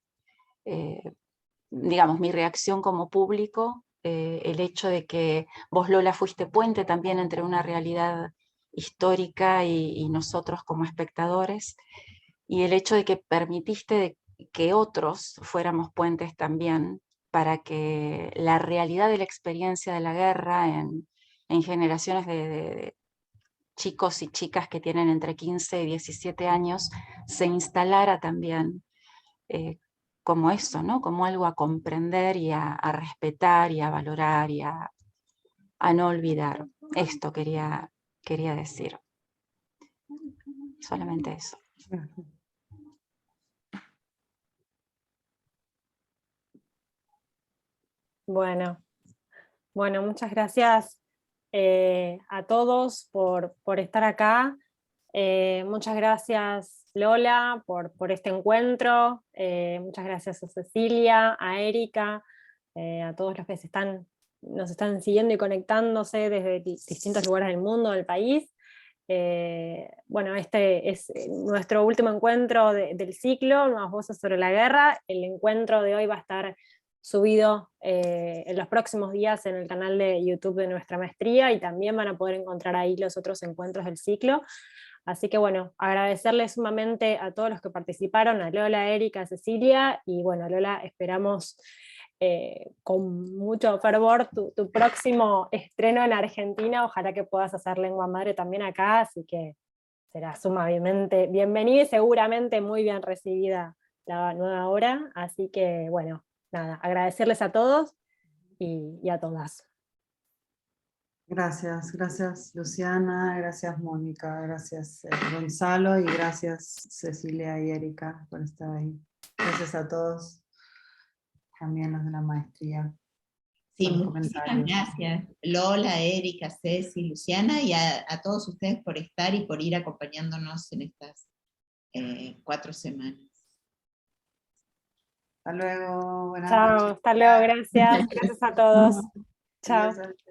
Digamos, mi reacción como público, el hecho de que vos, Lola, fuiste puente también entre una realidad histórica y nosotros como espectadores, y el hecho de que permitiste que otros fuéramos puentes también para que la realidad de la experiencia de la guerra en generaciones de chicos y chicas que tienen entre 15 y 17 años se instalara también como eso, ¿no? Como algo a comprender y a respetar y a valorar y a no olvidar. Esto quería decir. Solamente eso. Bueno, muchas gracias a todos por estar acá. Muchas gracias Lola por este encuentro. Muchas gracias a Cecilia, a Erika, a todos los que nos están siguiendo y conectándose desde distintos lugares del mundo, del país. Bueno, este es nuestro último encuentro del ciclo, Nuevas Voces sobre la Guerra. El encuentro de hoy va a estar subido en los próximos días en el canal de YouTube de nuestra maestría, y también van a poder encontrar ahí los otros encuentros del ciclo. Así que bueno, agradecerles sumamente a todos los que participaron, a Lola, a Erika, a Cecilia, y bueno, Lola, esperamos con mucho fervor tu próximo estreno en Argentina. Ojalá que puedas hacer lengua madre también acá, así que será sumamente bienvenida y seguramente muy bien recibida la nueva obra. Así que bueno, nada, agradecerles a todos y a todas. Gracias Luciana, gracias Mónica, gracias Gonzalo, y gracias Cecilia y Erika por estar ahí. Gracias a todos, también los de la maestría. Sí, por los muchísimas comentarios. gracias Lola, Erika, Ceci, Luciana, y a todos ustedes por estar y por ir acompañándonos en estas 4 semanas. Hasta luego, buenas Chao, noches. hasta luego, gracias a todos. Chao. Adiós.